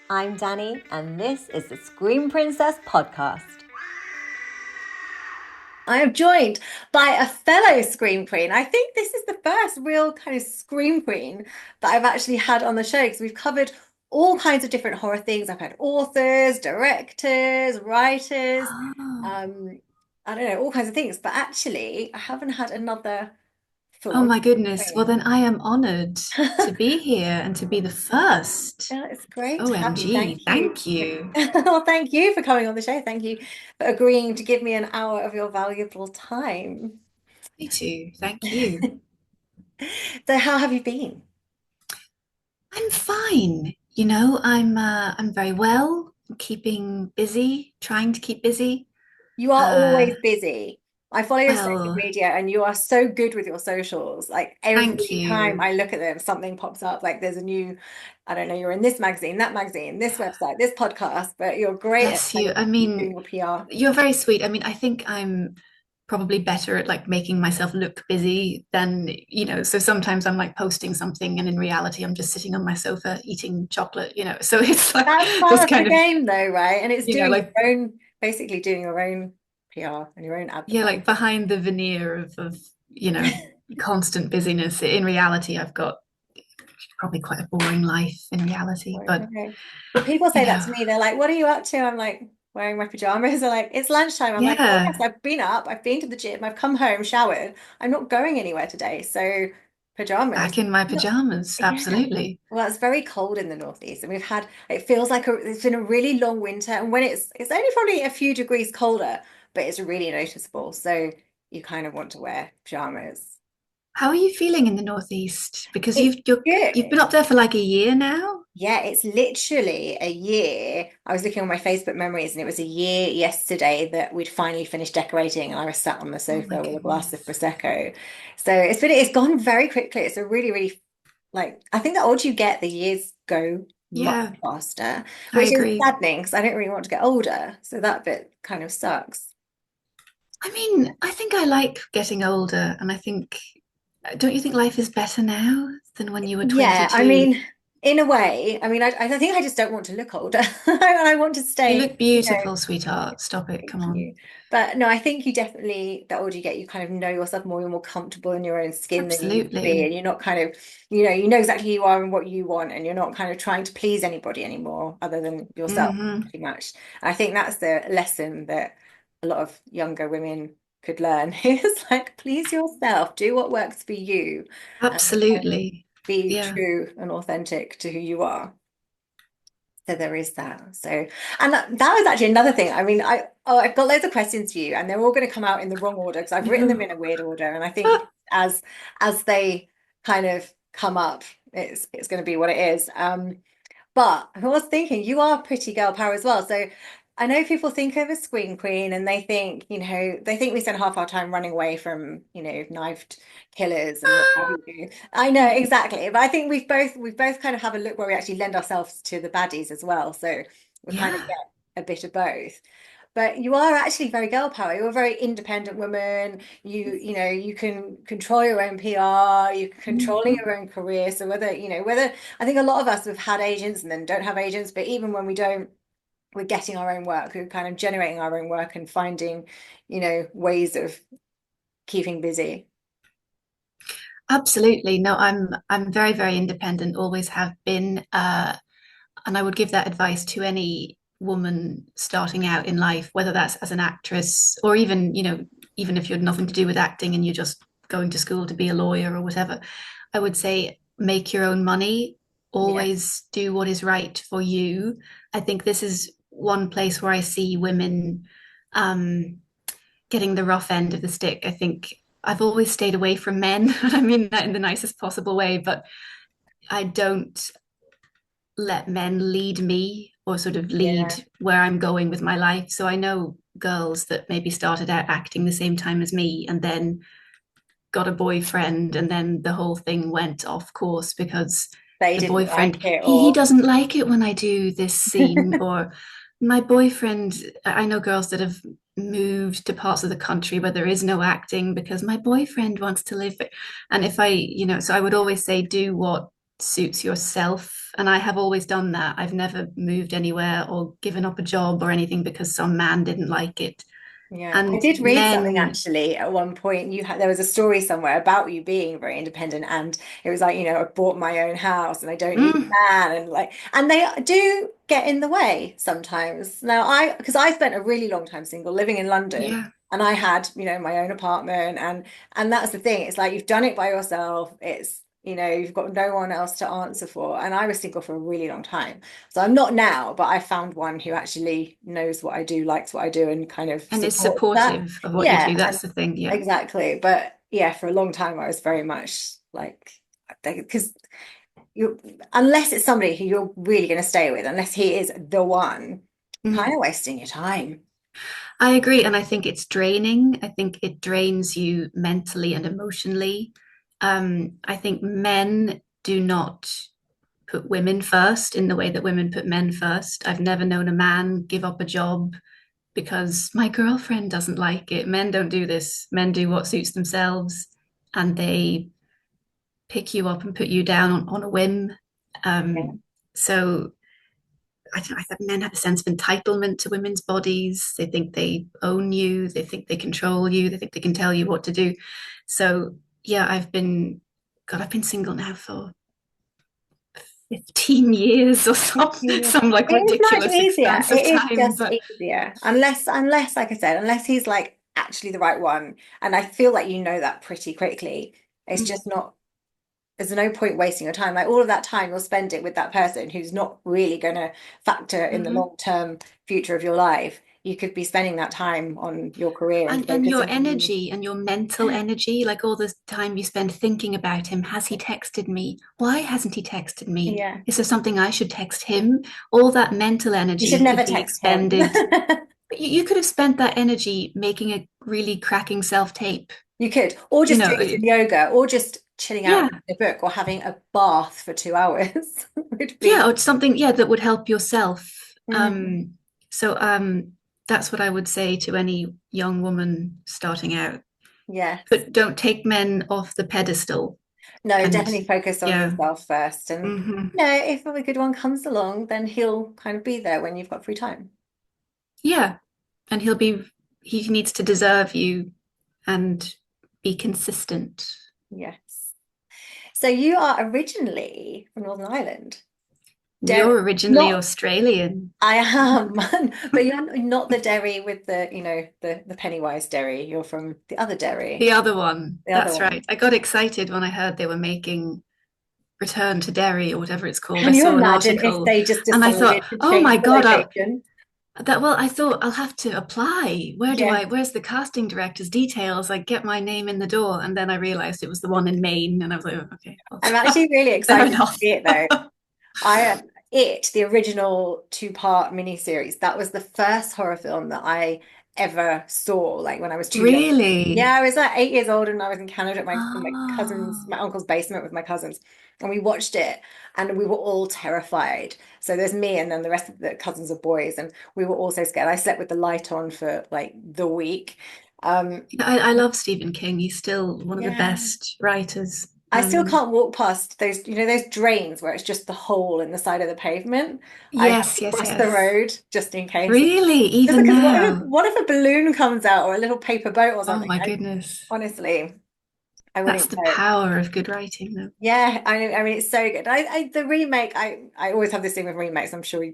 I'm Danny, and this is the Scream Princess podcast. I am joined by a fellow Scream Queen. I think this is the first real kind of Scream Queen that I've actually had on the show because we've covered all kinds of different horror things. I've had authors, directors, writers, Oh, um, I don't know, all kinds of things. But actually, I haven't had another oh full-on my goodness. Well, Queen. then I am honored to be here and to be the first. Yeah, it's great to have you. OMG, Thank you. thank you. Well, thank you for coming on the show. Thank you for agreeing to give me an hour of your valuable time. Me too, thank you. So, how have you been? I'm fine. I'm very well. I'm keeping busy, trying to keep busy. You are Uh, always busy. I follow your social well, media and you are so good with your socials. Like thank every time you. I look at them, something pops up. Like there's a new, I don't know, you're in this magazine, that magazine, this website, this podcast, but you're great at Bless kind you. of I doing mean, your PR. you're very sweet. I mean, I think I'm probably better at like making myself look busy than, so sometimes I'm like posting something and in reality I'm just sitting on my sofa eating chocolate. So it's like That's part this of the kind of, game though, right? And it's doing like, your own, basically doing your own PR and your own yeah, advertising. like behind the veneer of, you know, constant busyness. In reality, I've got probably quite a boring life in reality, but Okay. Well, people you say that know, to me. They're like, "What are you up to?" I'm like, wearing my pajamas. They're like, "It's lunchtime." I'm like, "Oh yes, yeah, I've been up. I've been to the gym. I've come home, showered. I'm not going anywhere today." So pajamas. back in my No, pajamas, yeah. absolutely. Well, it's very cold in the northeast, and we've had. It feels like it's been a really long winter, and when it's only probably a few degrees colder, but it's really noticeable. So you kind of want to wear pajamas. How are you feeling in the Northeast? Because It's you've been good. up there for like a year now. Yeah, it's literally a year. I was looking on my Facebook memories, and it was a year yesterday that we'd finally finished decorating, and I was sat on the Oh my sofa with a glass of goodness. Prosecco. So it's gone very quickly. It's a really, really like I think the older you get, the years go much Yeah, faster, I which is agree. saddening because I don't really want to get older. So that bit kind of sucks. I mean, I think I like getting older, and I think, don't you think life is better now than when you were Yeah, I 22? mean, in a way, I mean, I think I just don't want to look older. I want to You stay, look you know. beautiful, sweetheart. Stop it. Thank Come on. you. But no, I think you definitely, the older you get, you kind of know yourself more, you're more comfortable in your own skin than you used to be. Absolutely. And you're not kind of, you know exactly who you are and what you want, and you're not kind of trying to please anybody anymore other than yourself, Hmm. pretty much. And I think that's the lesson that a lot of younger women could learn is like, please yourself, do what works for you, and kind of Absolutely. be Yeah. true and authentic to who you are. So there is that. So, and that was actually another thing. I mean, I've got loads of questions for you, and they're all going to come out in the wrong order because I've written them No. in a weird order, and I think as as they kind of come up, it's going to be what it is. But I was thinking you are pretty girl power as well. So I know people think of a scream queen and they think, they think we spend half our time running away from, knifed killers and what have you. I know exactly. But I think we've both kind of have a look where we actually lend ourselves to the baddies as well. So we kind of Yeah. get a bit of both. But you are actually very girl power. You're a very independent woman. You can control your own PR, you're controlling Mhm. your own career. So whether I think a lot of us have had agents and then don't have agents, but even when we don't, we're getting our own work, we're kind of generating our own work and finding, ways of keeping busy. Absolutely. No, I'm very, very independent, always have been. And I would give that advice to any woman starting out in life, whether that's as an actress or even, even if you're nothing to do with acting and you're just going to school to be a lawyer or whatever. I would say make your own money, Yeah. always do what is right for you. I think this is one place where I see women um, getting the rough end of the stick. I think I've always stayed away from men, and I mean that in the nicest possible way, but I don't let men lead me or sort of lead Yeah. where I'm going with my life. So I know girls that maybe started out acting the same time as me and then got a boyfriend and then the whole thing went off course because They the didn't like boyfriend it he or doesn't like it when I do this scene, or my boyfriend, I know girls that have moved to parts of the country where there is no acting because my boyfriend wants to live. And if I, so I would always say do what suits yourself. And I have always done that. I've never moved anywhere or given up a job or anything because some man didn't like it. Yeah, I And did read something men, actually at one point. You had there was a story somewhere about you being very independent, and it was like, I bought my own house and I don't need mm, a man, and like, and they do get in the way sometimes. Now, because I spent a really long time single, living in London, yeah. and I had, my own apartment, and that's the thing. It's like you've done it by yourself. You've got no one else to answer for. And I was single for a really long time. So I'm not now, but I found one who actually knows what I do, likes what I do, and kind of And is supports that. supportive of what you Yeah, do. and That's the thing. Yeah. exactly. But yeah, for a long time, I was very much like, because you, unless it's somebody who you're really going to stay with, unless he is the one, kind Mm. of wasting your time. I agree. And I think it's draining. I think it drains you mentally and emotionally. I think men do not put women first in the way that women put men first. I've never known a man give up a job because my girlfriend doesn't like it. Men don't do this. Men do what suits themselves and they pick you up and put you down on a whim. Yeah. So I don't know, I think men have a sense of entitlement to women's bodies. They think they own you. They think they control you. They think they can tell you what to do. So yeah, I've been single now for 15 years or It some like is much ridiculous easier. expanse of It is time. just But easier. Unless, like I said, unless he's like actually the right one. And I feel like you know that pretty quickly. It's mm, just not, there's no point wasting your time. Like all of that time you'll spend it with that person who's not really going to factor in the mhm. long-term future of your life. You could be spending that time on your career and And your focusing on you. energy and your mental energy, like all the time you spend thinking about him. Has he texted me? Why hasn't he texted me? Yeah. Is there something I should text him? All that mental You should energy never could be text him. expended. You could have spent that energy making a really cracking self tape. You could, or You just know, doing some yoga, or just chilling out yeah, reading a book, or having a bath for 2 hours would yeah, be. or something, yeah, that would help yourself. Mhm. That's what I would say to any young woman starting out. Yes. But don't take men off the pedestal. No, And definitely focus on yeah, yourself first. And hmm if a good one comes along, then he'll kind of be there when you've got free time. yeah, and he needs to deserve you and be consistent. Yes. So you are originally from Northern Ireland. Derry, You're originally not Australian. I am, but you're not the Derry with the Pennywise Derry. You're from the other Derry, The other one, the other that's one. right. I got excited when I heard they were making Return to Derry or whatever it's called. I Can you saw an imagine if article they just and I decided thought, to oh my change the God, location? I thought I'll have to apply. Yeah, Where's the casting director's details? I get my name in the door. And then I realized it was the one in Maine. And I was like, oh, okay, well, I'm actually really fair excited to enough. see it though. The original two-part miniseries, that was the first horror film that I ever saw, like when I was too young. Yeah, Really? I was like 8 years old and I was in Canada at Oh, my uncle's basement with my cousins. And we watched it and we were all terrified. So there's me and then the rest of the cousins are boys and we were all so scared. I slept with the light on for like the week. Um, I love Stephen King. He's still one of the yeah. best writers. I still can't walk past those drains where it's just the hole in the side of the pavement. I have Yes, to yes, cross the yes. road just in case. Really? Just Even because now? what if a balloon comes out or a little paper boat or Oh something? my goodness. Honestly, I That's wouldn't the cope. power of good writing, though. Yeah, I mean it's so good. The remake, I always have this thing with remakes. I'm sure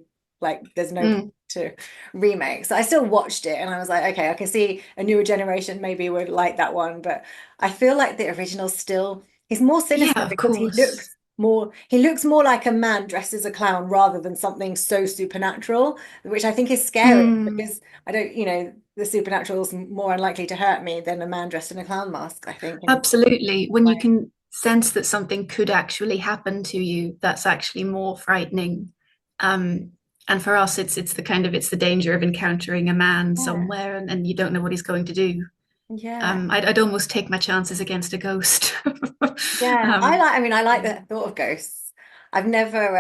there's no point Mm. to remake. So I still watched it and I was like, okay, I can see a newer generation maybe would like that one, but I feel like the original still he's more Yeah, sinister of because course. he looks more like a man dressed as a clown rather than something so supernatural, which I think is scary Mm. because I don't, the supernatural is more unlikely to hurt me than a man dressed in a clown mask, I think. And Absolutely. When you like, can sense that something could actually happen to you, that's actually more frightening. Um, and for us, it's the danger of encountering a man yeah. somewhere and you don't know what he's going to do. Yeah. I'd almost take my chances against a ghost. Yeah. um, I mean, I like yeah. the thought of ghosts. I've never,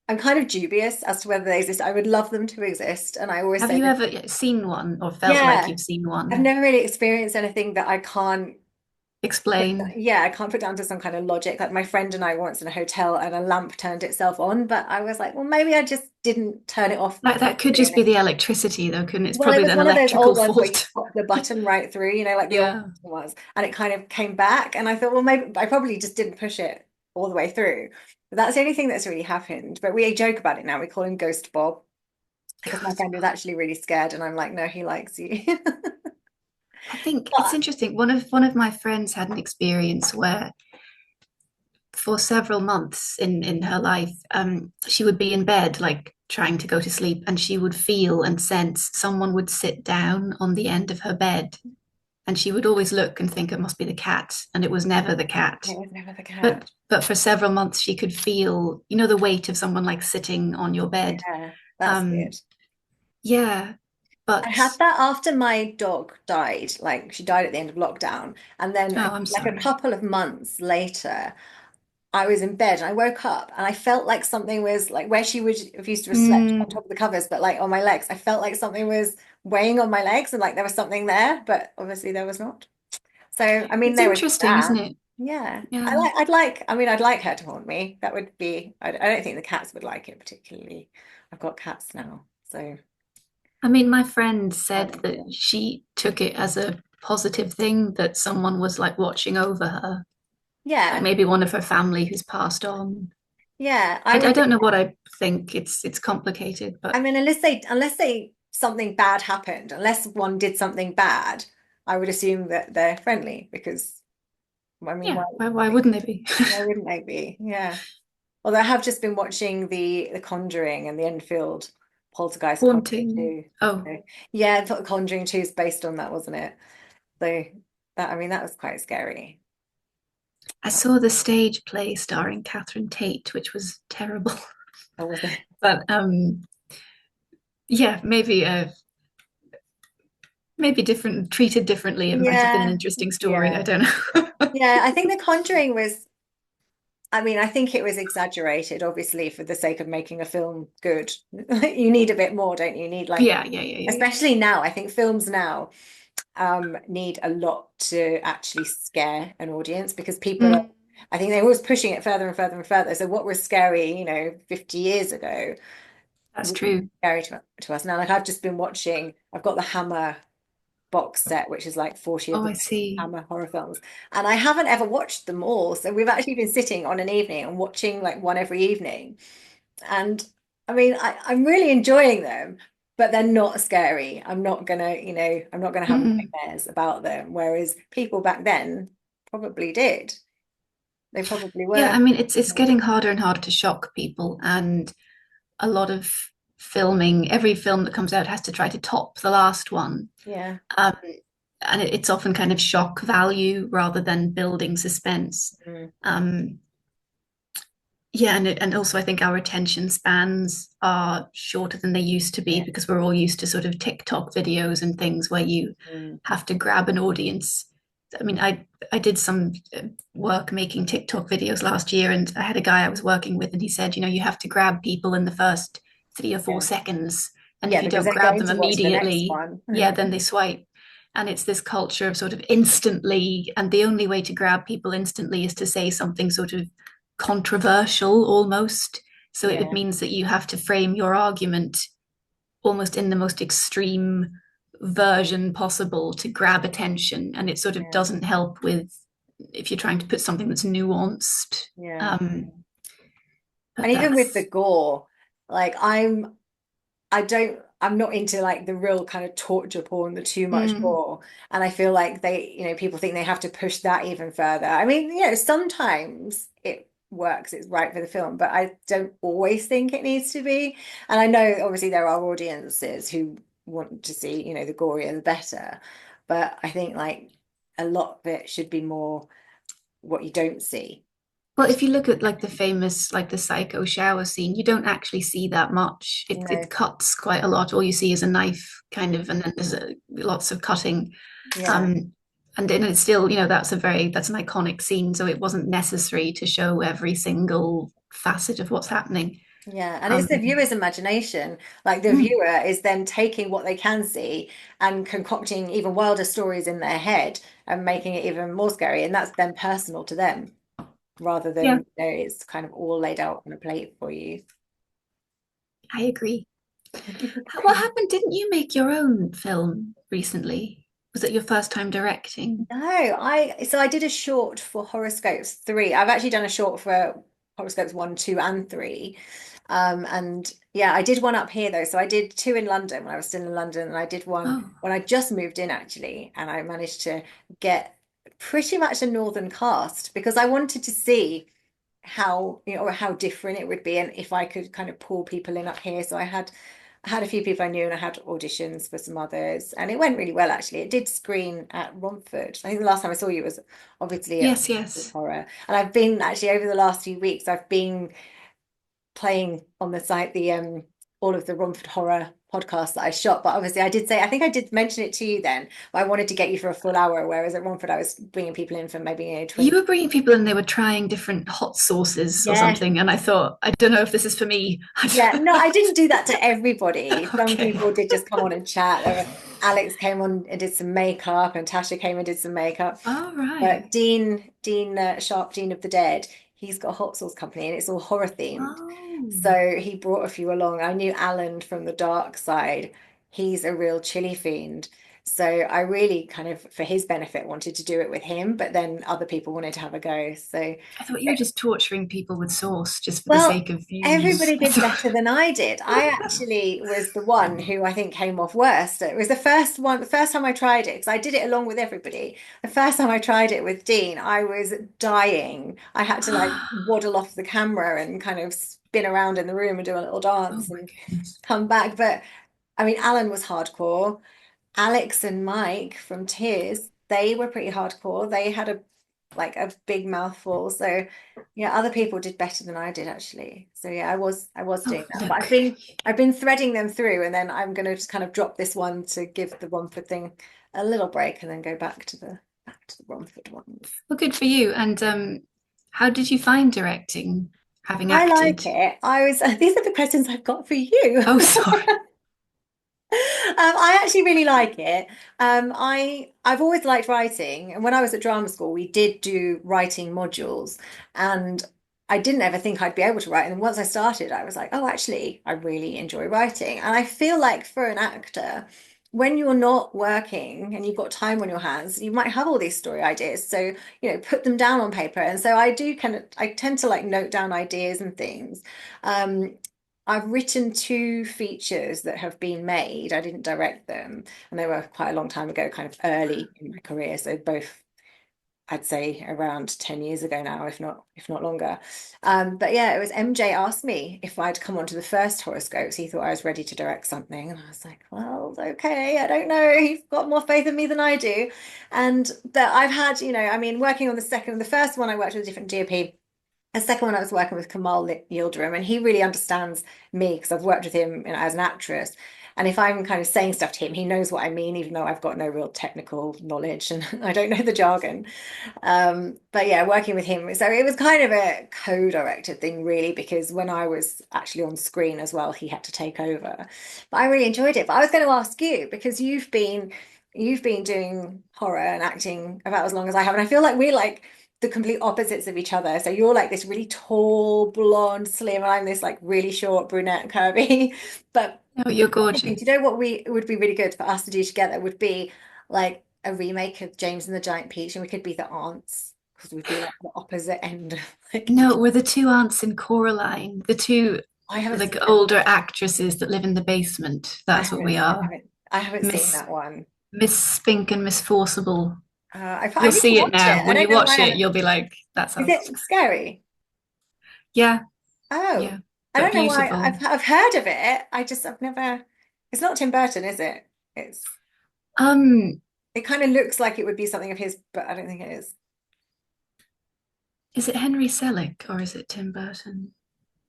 I'm kind of dubious as to whether they exist. I would love them to exist. And I always Have say you that, ever seen one or felt like yeah, you've seen I've one? never really experienced anything that I can't. Explain. Yeah, I can't put down to some kind of logic. Like my friend and I were once in a hotel and a lamp turned itself on, but I was like, well, maybe I just didn't turn it off That could properly. just be the electricity, though, couldn't it? It's Well, it probably was an one of those electrical old ones where you fault. pop the button right through, like the old Yeah. was, and it kind of came back. And I thought, well, maybe I probably just didn't push it all the way through. But that's the only thing that's really happened. But we joke about it now. We call him Ghost Bob because my friend is actually really scared, and I'm like, no, he likes you. I think it's But interesting. One of my friends had an experience where for several months in her life, she would be in bed, like trying to go to sleep, and she would feel and sense someone would sit down on the end of her bed. And she would always look and think it must be the cat, and it was never the cat. it was never the cat. But for several months, she could feel, the weight of someone like sitting on your bed. Yeah, that's Um, weird. yeah, I but had that after my dog died. Like she died at the end of lockdown. And then oh, I'm like a sorry. couple of months later, I was in bed and I woke up and I felt like something was like where she would have used to have slept on Mm, top of the covers, but like on my legs. I felt like something was weighing on my legs and like there was something there, but obviously there was not. So I mean it's they were interesting, isn't there. it? Yeah. Yeah. I'd like her to haunt me. That would be, I don't think the cats would like it particularly. I've got cats now, so I mean, my friend that said would be that it. she took it as a positive thing that someone was like watching over her, like Yeah. maybe one of her family who's passed on. Yeah, I, I I would. don't know what I think. It's complicated, I but mean, unless they something bad happened, unless one did something bad, I would assume that they're friendly because I mean, yeah, why wouldn't they be? why wouldn't they be? Yeah. Although I have just been watching the Conjuring and the Enfield Poltergeist Conjuring Haunting. too. Oh, So, yeah, I thought Conjuring 2 is based on that, wasn't it? So that I mean that was quite scary. I saw the stage play starring Catherine Tate, which was terrible. Or was it? But yeah, maybe different, treated differently. It might have been an Yeah, interesting story. I yeah. don't know. Yeah, I think The Conjuring was I mean, I think it was exaggerated, obviously, for the sake of making a film good. You need a bit more, don't you? You need like, Yeah, yeah, yeah, yeah, yeah. especially now, I think films now need a lot to actually scare an audience because people are, Mm, I think they're always pushing it further and further and further. So what was scary, 50 years ago that's wouldn't be true. scary to us now. Like I've just been watching, I've got the Hammer box set, which is like 40 of Oh, the I see. Hammer horror films. And I haven't ever watched them all. So we've actually been sitting on an evening and watching like one every evening. And I mean, I'm really enjoying them, but they're not scary. I'm not gonna have Mm. nightmares about them. Whereas people back then probably did. They probably Yeah, were. I mean, it's getting harder and harder to shock people, and a lot of filming, every film that comes out has to try to top the last one. Yeah. Um, and it's often kind of shock value rather than building suspense. Mm. Um, yeah, and also I think our attention spans are shorter than they used to be Yeah. because we're all used to sort of TikTok videos and things where you Mm. have to grab an audience. I mean, I did some work making TikTok videos last year, and I had a guy I was working with, and he said, you have to grab people in the first 3 or 4 seconds, and if Yeah, you because don't they're grab going them to watch the next immediately, one. yeah, then they swipe. And it's this culture of sort of instantly, and the only way to grab people instantly is to say something sort of controversial almost. So it Yeah. means that you have to frame your argument almost in the most extreme version possible to grab attention. And it sort of Yeah. doesn't help with if you're trying to put something that's nuanced. Yeah. Um, And but even with the that's, gore, like I'm not into like the real kind of torture porn, the too much mm, gore. And I feel like people think they have to push that even further. I mean, sometimes it works, it's right for the film, but I don't always think it needs to be. And I know obviously there are audiences who want to see, the gorier the better. But I think like a lot of it should be more what you don't see. well, if you look at like the famous, like the psycho shower scene, you don't actually see that much. It No, cuts quite a lot. All you see is a knife kind of, and then there's lots of cutting. yeah, Um, and then it's still, that's an iconic scene. So it wasn't necessary to show every single facet of what's happening. Yeah, and it's Um, the viewer's imagination. Like the mm, viewer is then taking what they can see and concocting even wilder stories in their head and making it even more scary. And that's then personal to them rather than, yeah, it's kind of all laid out on a plate for you. I agree. What happened? Didn't you make your own film recently? Was it your first time directing? No, I did a short for Horoscopes 3. I've actually done a short for Horoscopes 1, 2, and 3. And yeah, I did one up here though. So I did two in London when I was still in London, and I did one Oh, when I just moved in actually, and I managed to get pretty much a northern cast because I wanted to see how, how different it would be and if I could kind of pull people in up here. So I had a few people I knew and I had auditions for some others, and it went really well actually. It did screen at Romford. I think the last time I saw you was obviously at yes, yes. Horror. And I've been actually over the last few weeks, I've been playing on the site the all of the Romford Horror podcasts that I shot. But obviously I did say, I think I did mention it to you then, but I wanted to get you for a full hour, whereas at Romford I was bringing people in for maybe, You 20. were bringing people in, they were trying different hot sauces or Yes. something. And I thought, I don't know if this is for me. Yeah, no, I didn't do that to everybody. Some Okay. people did just come on and chat. Alex came on and did some makeup, and Tasha came and did some makeup. All right. But Dean Sharp, Dean of the Dead, he's got a hot sauce company and it's all horror themed. Oh, So he brought a few along. I knew Alan from the dark side. He's a real chili fiend. So I really kind of, for his benefit, wanted to do it with him, but then other people wanted to have a go. So I thought you were just torturing people with sauce just for the well, sake of views. everybody I did thought, better than I did. I actually was the one who I think came off worst. It was the first one, the first time I tried it, because I did it along with everybody. The first time I tried it with Dean, I was dying. I had to like waddle off the camera and kind of spin around in the room and do a little oh dance my and goodness. come back. But I mean, Alan was hardcore. Alex and Mike from Tears, they were pretty hardcore. They had a big mouthful. So yeah, other people did better than I did actually. So yeah, I was Oh, doing that. But I've look, been I've been threading them through, and then I'm gonna just kind of drop this one to give the Romford thing a little break and then go back to the Romford ones. well, good for you. And how did you find directing, having I like acted? it. These are the questions I've got for you. Oh, sorry. I actually really like it. I've always liked writing, and when I was at drama school, we did do writing modules, and I didn't ever think I'd be able to write. And once I started, I was like, oh, actually, I really enjoy writing. And I feel like for an actor, when you're not working and you've got time on your hands, you might have all these story ideas. So, put them down on paper. And so I tend to like note down ideas and things. Um, I've written two features that have been made. I didn't direct them, and they were quite a long time ago, kind of early in my career. So both, I'd say, around 10 years ago now, if not longer. But yeah, it was MJ asked me if I'd come onto the first horoscopes. He thought I was ready to direct something, and I was like, well, okay, I don't know. He's got more faith in me than I do. And but I've had, I mean, working on the first one, I worked with a different DOP. The second one, I was working with Kamal Yildirim, and he really understands me because I've worked with him, as an actress. And if I'm kind of saying stuff to him, he knows what I mean, even though I've got no real technical knowledge and I don't know the jargon. But yeah, working with him, so it was kind of a co-directed thing, really, because when I was actually on screen as well, he had to take over. But I really enjoyed it. But I was going to ask you because you've been doing horror and acting about as long as I have, and I feel like we're like the complete opposites of each other. So you're like this really tall, blonde, slim, and I'm this like really short, brunette, curvy. But Oh, you're do gorgeous. you know what we would be really good for us to do together would be like a remake of James and the Giant Peach, and we could be the aunts because we'd be like the opposite end of like No, we're the two aunts in Coraline, the two I haven't like seen that. older actresses that live in the basement. I That's what haven't we I are. haven't I haven't seen Miss that one. Miss Spink and Miss Forcible. I You'll need to see it watch now. it. I When don't you know why watch I it, haven't. you'll be like, that's Is us. it scary? Yeah, Oh, yeah. I But don't know why. beautiful. I've heard of it. I've never. It's not Tim Burton, is it? It's Um, it kind of looks like it would be something of his, but I don't think it is. is it Henry Selick or is it Tim Burton?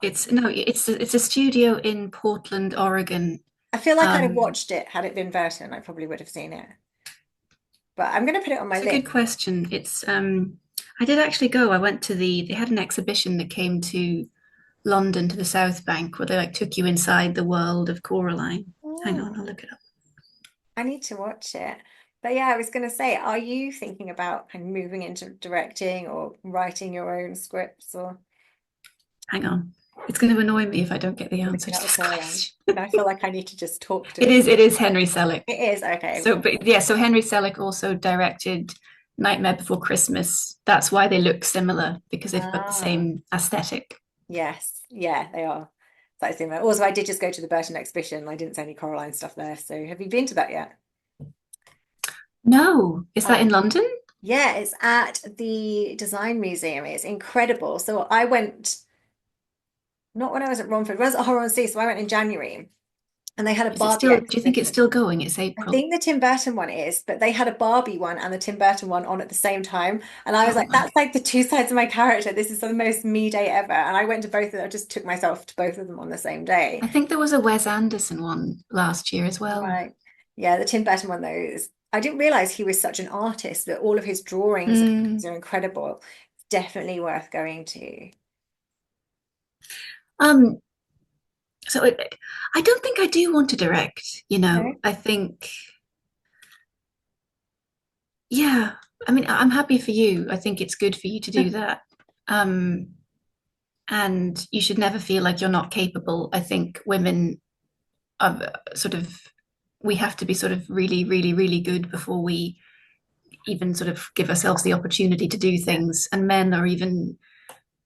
It's no, it's a studio in Portland, Oregon. I feel like I'd have Um, watched it had it been Burton. I probably would have seen it. But I'm going to put it on my it's a good list. question. I did actually go. I went to they had an exhibition that came to London to the South Bank, where they like took you inside the world of Coraline. Hang on, I'll Oh, look it up. I need to watch it. But yeah, I was going to say, are you thinking about kind of moving into directing or writing your own scripts or Hang on. It's going to annoy me if I don't get the answer looking to at the this Coraline? question. And I feel like I need to just talk to It it. is. It is Henry Selick. It is okay. So, but yeah, so Henry Selick also directed Nightmare Before Christmas. That's why they look similar because they've got the Ah, same aesthetic. yes. Yeah, they are. Slightly similar. Also, I did just go to the Burton exhibition. I didn't see any Coraline stuff there. So have you been to that yet? No, is that Oh, in London? yeah, it's at the Design Museum. It's incredible. So I went, not when I was at Romford, I was at Horror on Sea, so I went in January and they had a Is it Barbie still? Do you think it's exhibition. still going? It's I April. think the Tim Burton one is, but they had a Barbie one and the Tim Burton one on at the same time. And I was Oh like, my! that's like the two sides of my character. This is the most me day ever. And I went to both of them. I just took myself to both of them on the same day. I think there was a Wes Anderson one last year as well. Right. Yeah, the Tim Burton one though is I didn't realize he was such an artist, but all of his drawings and things Mm. are incredible. It's definitely worth going to. Um. So I don't think I do want to direct. No? I think, yeah. I mean, I'm happy for you. I think it's good for you to do that. Um. And you should never feel like you're not capable. I think women are sort of, we have to be sort of really, really, really good before we even sort of give ourselves the opportunity to do Yeah. things. And men are even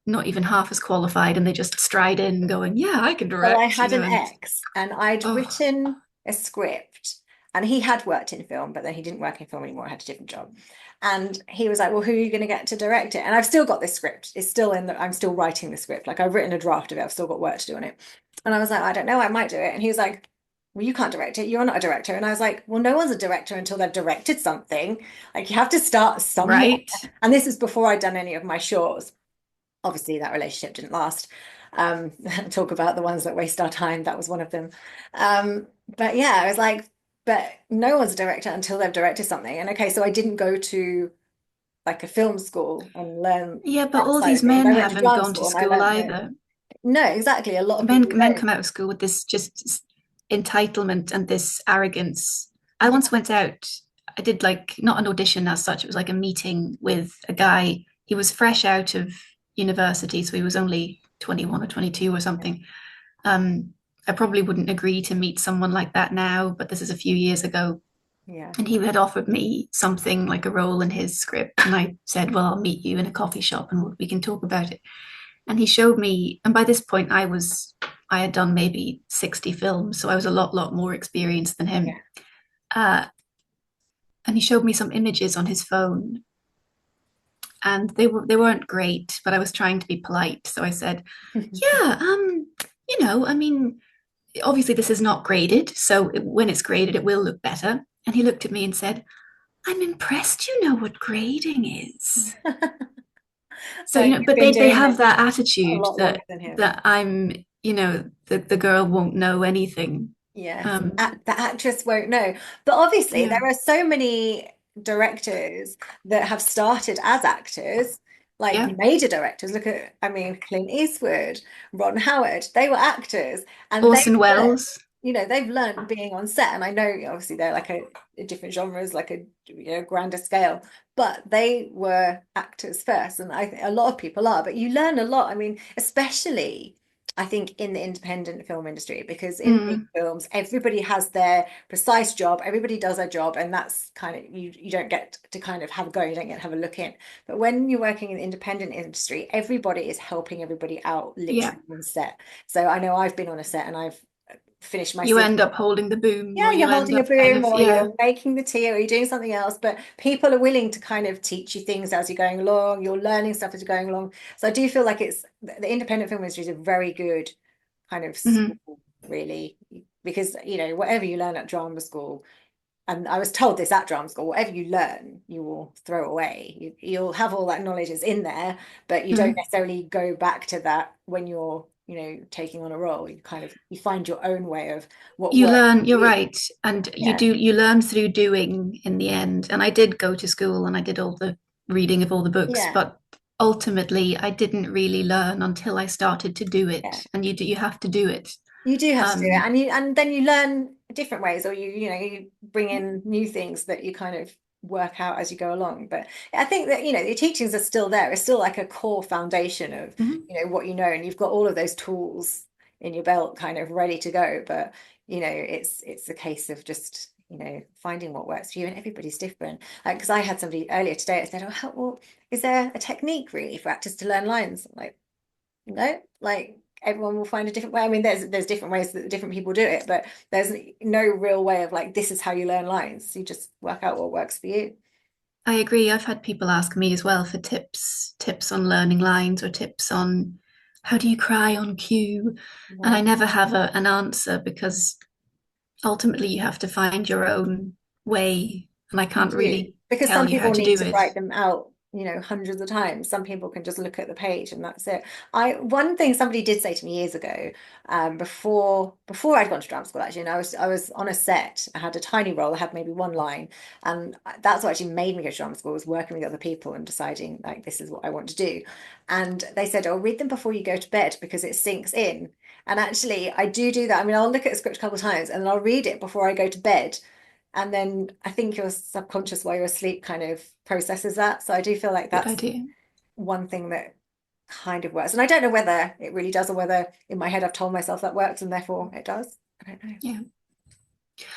not even half as qualified and they just stride in going, yeah, I can Well, I direct, had an and ex and I'd oh, written a script and he had worked in film, but then he didn't work in film anymore, had a different job. And he was like, well, who are you going to get to direct it? And I've still got this script. It's still in the, I'm still writing the script. Like I've written a draft of it. I've still got work to do on it. And I was like, I don't know, I might do it. And he was like, well, you can't direct it. You're not a director. And I was like, well, no one's a director until they've directed something. Like you have to start somewhere. right. And this is before I'd done any of my shorts. Obviously that relationship didn't last. Talk about the ones that waste our time. That was one of them. But yeah, I was like, but no one's a director until they've directed something. And okay, so I didn't go to like a film school and learn Yeah, but that all side of these things. men I went to haven't drama gone to school and I school learned no, either. no, exactly. A lot of Men people men don't. come out of school with this just entitlement and this arrogance. I once went out, I did like not an audition as such, it was like a meeting with a guy. He was fresh out of university, so he was only 21 or 22 or something. I probably wouldn't agree to meet someone like that now, but this is a few years ago. Yeah. And he had offered me something like a role in his script. And I said, well, I'll meet you in a coffee shop and we can talk about it. And he showed me, and by this point I had done maybe 60 films, so I was a lot more experienced than him. Yeah. Uh, and he showed me some images on his phone, and they weren't great, but I was trying to be polite, so I said, "Yeah, I mean, obviously this is not graded, so when it's graded, it will look better." And he looked at me and said, "I'm impressed you know what grading is." So, Well, you've but been they doing have this that a attitude lot longer than him. that I'm, the girl won't know anything. Yes, Um, the actress won't know. But obviously, yeah, there are so many directors that have started as actors, like yeah. major directors. Look at, I mean, Clint Eastwood, Ron Howard, they were actors and they've Orson learned, Welles. they've learned being on set. And I know obviously they're like a different genres, like a grander scale, but they were actors first. And I think a lot of people are, but you learn a lot. I mean, especially. I think in the independent film industry, because in big Mm, films, everybody has their precise job, everybody does their job, and that's kind of you don't get to kind of have a go, you don't get to have a look in. But when you're working in the independent industry, everybody is helping everybody out yeah. literally on set. So I know I've been on a set and I've finished my You scene. end up holding the boom, Yeah, or you're you end holding a up kind boom of, or yeah. you're making the tea or you're doing something else, but people are willing to kind of teach you things as you're going along. You're learning stuff as you're going along. So I do feel like it's the independent film industry is a very good kind of Mm-hmm. school, really, because whatever you learn at drama school, and I was told this at drama school, whatever you learn, you will throw away. You'll have all that knowledge is in there, but you don't Mm-hmm. necessarily go back to that when you're, taking on a role. You find your own way of what You works learn, for you're you. right. And Yeah. you learn through doing in the end. And I did go to school and I did all the reading of all the books, Yeah. but ultimately I didn't really learn until I started to do it. Yeah. And you have to do it. You do have to do it, Um, and then you learn different ways, or you bring in new things that you kind of work out as you go along. But I think that the teachings are still there. It's still like a core foundation of mhm. what you know, and you've got all of those tools in your belt, kind of ready to go. But it's a case of just finding what works for you, and everybody's different. Like because I had somebody earlier today, I said, "Oh, well, is there a technique really for actors to learn lines?" I'm like, no, like everyone will find a different way. I mean, there's different ways that different people do it, but there's no real way of like this is how you learn lines. You just work out what works for you. I agree. I've had people ask me as well for tips on learning lines or tips on how do you cry on cue. And I Yeah, never have an answer because ultimately you have to find your own way. And I you can't do. really Because tell some you how people to need do to it. write them out, hundreds of times. Some people can just look at the page and that's it. One thing somebody did say to me years ago, before I'd gone to drama school actually, and I was on a set. I had a tiny role, I had maybe one line, and that's what actually made me go to drama school, was working with other people and deciding like this is what I want to do. And they said, "Oh, read them before you go to bed because it sinks in." And actually, I do that. I mean, I'll look at a script a couple of times and I'll read it before I go to bed. And then I think your subconscious while you're asleep kind of processes that. So I do feel like Good that's idea. one thing that kind of works. And I don't know whether it really does or whether in my head I've told myself that works and therefore it does. I don't know. Yeah.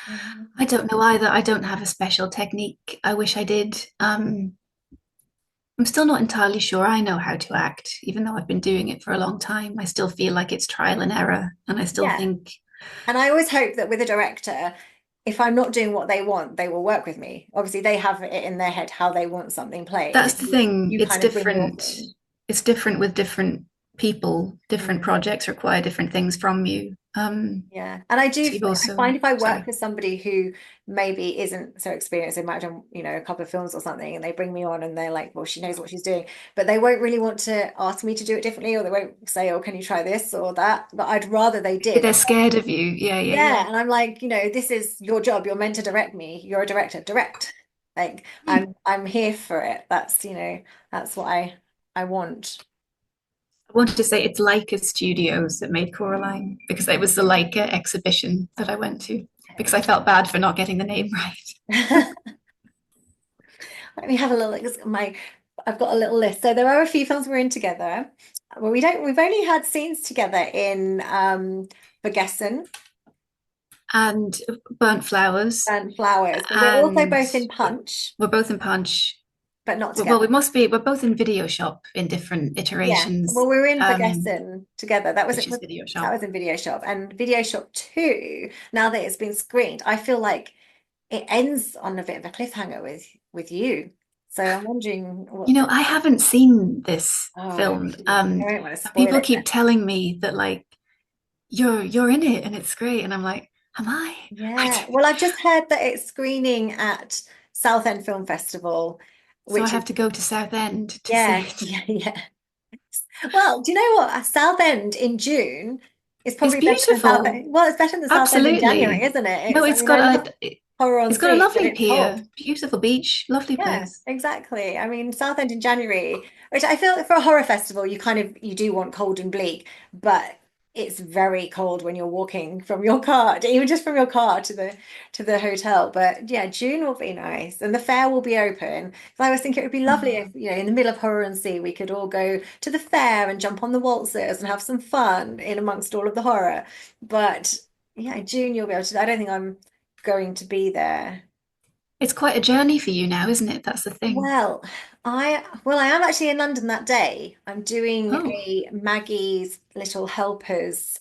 Um, I don't know either. I don't have a special technique. I wish I did. I'm still not entirely sure I know how to act, even though I've been doing it for a long time. I still feel like it's trial and error. And I still yeah. think And I always hope that with a director, if I'm not doing what they want, they will work with me. Obviously, they have it in their head how they want something played. that's the thing. You It's kind of bring your different. thing. It's different with different people. Different Mm. projects require different things from you. Yeah. And I do, So you've I also, find if I work sorry, with somebody who maybe isn't so experienced, they might have done, a couple of films or something, and they bring me on and they're like, well, she knows what she's doing, but they won't really want to ask me to do it differently, or they won't say, oh, can you try this or that? But I'd rather they maybe did. they're scared of you. Yeah, yeah, yeah. Yeah. And I'm like, this is your job. You're meant to direct me. You're a director. Direct. Like Hmm. I'm here for it. That's what I want. I wanted to say it's Leica Studios that made Coraline because it was the Leica exhibition that I went to because I felt bad for not getting the name right. Let me have a little look. I've got a little list. So there are a few films we're in together. Well, we've only had scenes together in Vergessen And Burnt Flowers, and Flowers, but we're also and both in Punch, we're both in Punch. but not Well, together. we must be. We're both in Video Shop in different Yeah. iterations, Well, we were in Vergessen together. which is Video That Shop. was in Video Shop. And Video Shop 2, now that it's been screened, I feel like it ends on a bit of a cliffhanger with you. So I'm wondering You what know, I haven't seen this oh, film, I don't want to and spoil people it. keep telling me that like you're in it and it's great, and I'm like, am I? I Yeah. don't, Well, I've just heard that it's screening at Southend Film Festival, so I which is, have to go to Southend to see yeah, it. yeah, yeah. Well, do you know what? Southend in June is It's probably better than beautiful, Southend. Well, it's better than Southend in January, absolutely. isn't it? No, I mean, I love horror on it's got a sea, but lovely it's cold. pier, beautiful beach, lovely Yeah, place. exactly. I mean, Southend in January, which I feel for a horror festival, you do want cold and bleak, but it's very cold when you're walking from your car, even just from your car to the hotel. But yeah, June will be nice, and the fair will be open. So I was thinking it would be lovely if, Oh, in the middle of horror and sea, we could all go to the fair and jump on the waltzers and have some fun in amongst all of the horror. But yeah, June you'll be able to. I don't think I'm going to be there. it's quite a journey for you now, isn't it? That's the thing. Well, I am actually in London that day. I'm doing Oh, a Maggie's Little Helpers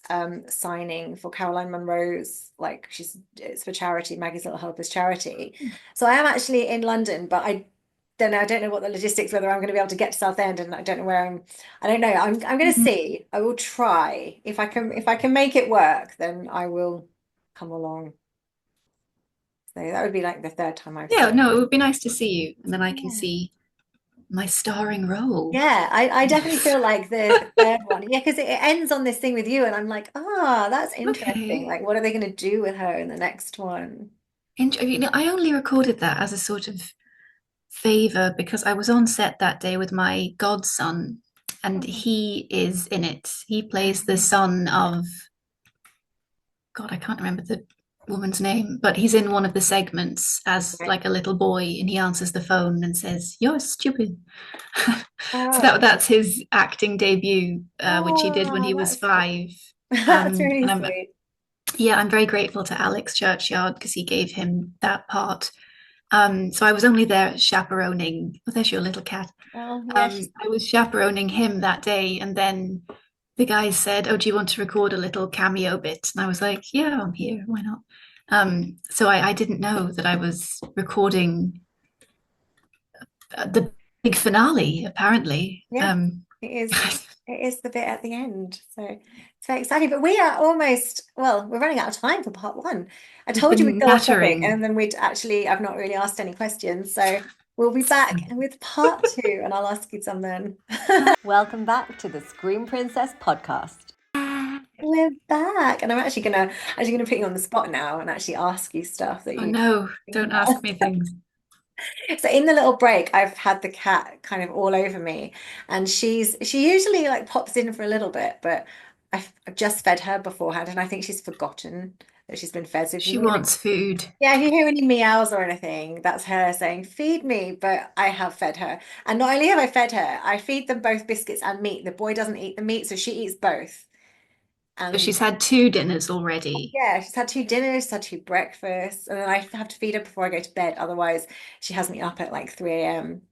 signing for Caroline Munro's, like it's for charity, Maggie's Little Helpers charity. So I am actually in London, but I don't know what the logistics, whether I'm going to be able to get to Southend, and I don't know I don't know. I'm going to mhm. see. I will try. If I can make it work, then I will come along. So that would be like the third time I've Yeah, seen. no, it would be nice to see you, and then I can Yeah. see my starring role. Yeah, I definitely Yes. feel like the third one. Yeah, because it ends on this thing with you, and I'm like, that's interesting. Okay. Like, what are they going to do with her in the next one? You know, I only recorded that as a sort of favor because I was on set that day with my godson, and Oh, he is in it. He plays the son of God, I can't remember the woman's name, but he's in one of the segments as right. like a little boy, and he answers the phone and says, "You're stupid." So Oh, that's his acting debut, which he did when oh, he was that's five. that's really And sweet. I'm very grateful to Alex Churchyard because he gave him that part. So I was only there chaperoning. Oh, there's your little cat. Oh, yeah, she's I was chaperoning him that day, and then the guys said, "Oh, do you want to record a little cameo bit?" And I was like, "Yeah, I'm here. Why not?" So I didn't know that I was recording the big finale. Apparently, yeah, it is. It is the bit at the end. So it's very exciting. But we are almost, well, we're running out of time for part one. I we've told you we'd been go off topic nattering. and then I've not really asked any questions. So we'll be back with part two and I'll ask you some then. Welcome back to the Screen Princess podcast. We're back, and I'm actually gonna put you on the spot now and actually ask you stuff that Oh you no! think Don't ask me about. things. So in the little break, I've had the cat kind of all over me, and she usually like pops in for a little bit, but I've just fed her beforehand, and I think she's forgotten that she's been fed. So if She you hear any, wants food. yeah, if you hear any meows or anything, that's her saying, "Feed me." But I have fed her, and not only have I fed her, I feed them both biscuits and meat. The boy doesn't eat the meat, so she eats both. So And she's had two dinners already. yeah, she's had two dinners, she's had two breakfasts, and then I have to feed her before I go to bed. Otherwise, she has me up at like 3 a.m.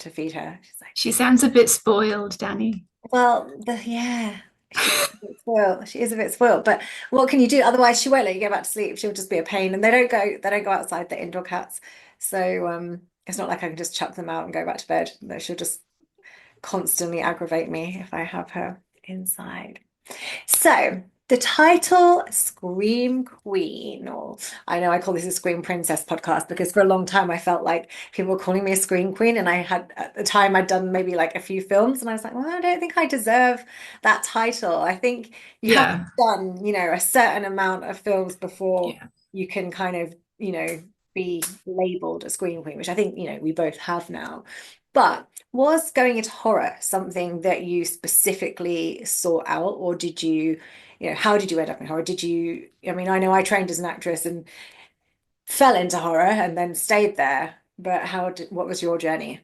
to feed her. She's like, She sounds a bit spoiled, Danny. well, yeah, she's a bit spoiled. She is a bit spoiled, but what can you do? Otherwise, she won't let you go back to sleep. She'll just be a pain. And they don't go outside, they're indoor cats. So it's not like I can just chuck them out and go back to bed. No, she'll just constantly aggravate me if I have her inside. So, the title Scream Queen, or I know I call this a Scream Princess podcast because for a long time I felt like people were calling me a Scream Queen, and I had at the time I'd done maybe like a few films, and I was like, well, I don't think I deserve that title. I think you have to Yeah, have done, a certain amount of films before yeah. you can kind of, be labeled a Scream Queen, which I think, we both have now. But was going into horror something that you specifically sought out, or did you, how did you end up in horror? I mean, I know I trained as an actress and fell into horror and then stayed there, but what was your journey?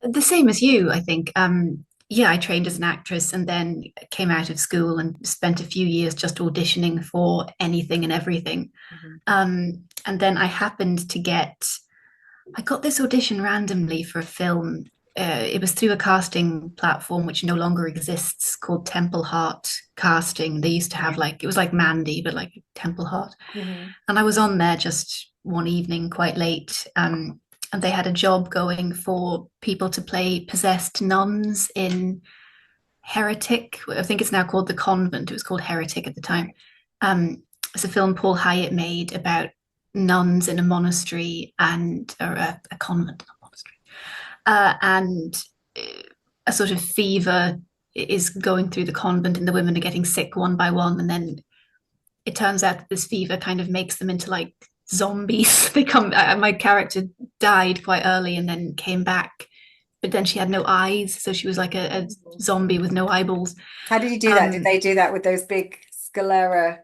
The same as you, I think. Yeah, I trained as an actress and then came out of school and spent a few years just auditioning for anything and everything. Mhm. And then I got this audition randomly for a film. It was through a casting platform which no longer exists called Temple Heart Casting. They used to have Right. like, it was like Mandy, but like Temple Heart. Mhm. And I was on there just one evening quite late. And they had a job going for people to play possessed nuns in Heretic. I think it's now called The Convent. It was called Heretic at the time. Right. It's a film Paul Hyatt made about nuns in a monastery or a convent, not monastery, and a sort of fever is going through the convent, and the women are getting sick one by one, and then it turns out that this fever kind of makes them into like zombies. My character died quite early and then came back, but then she had no eyes, so she was like a zombie with no eyeballs. How did you do that? Did Um, they do that with those big sclera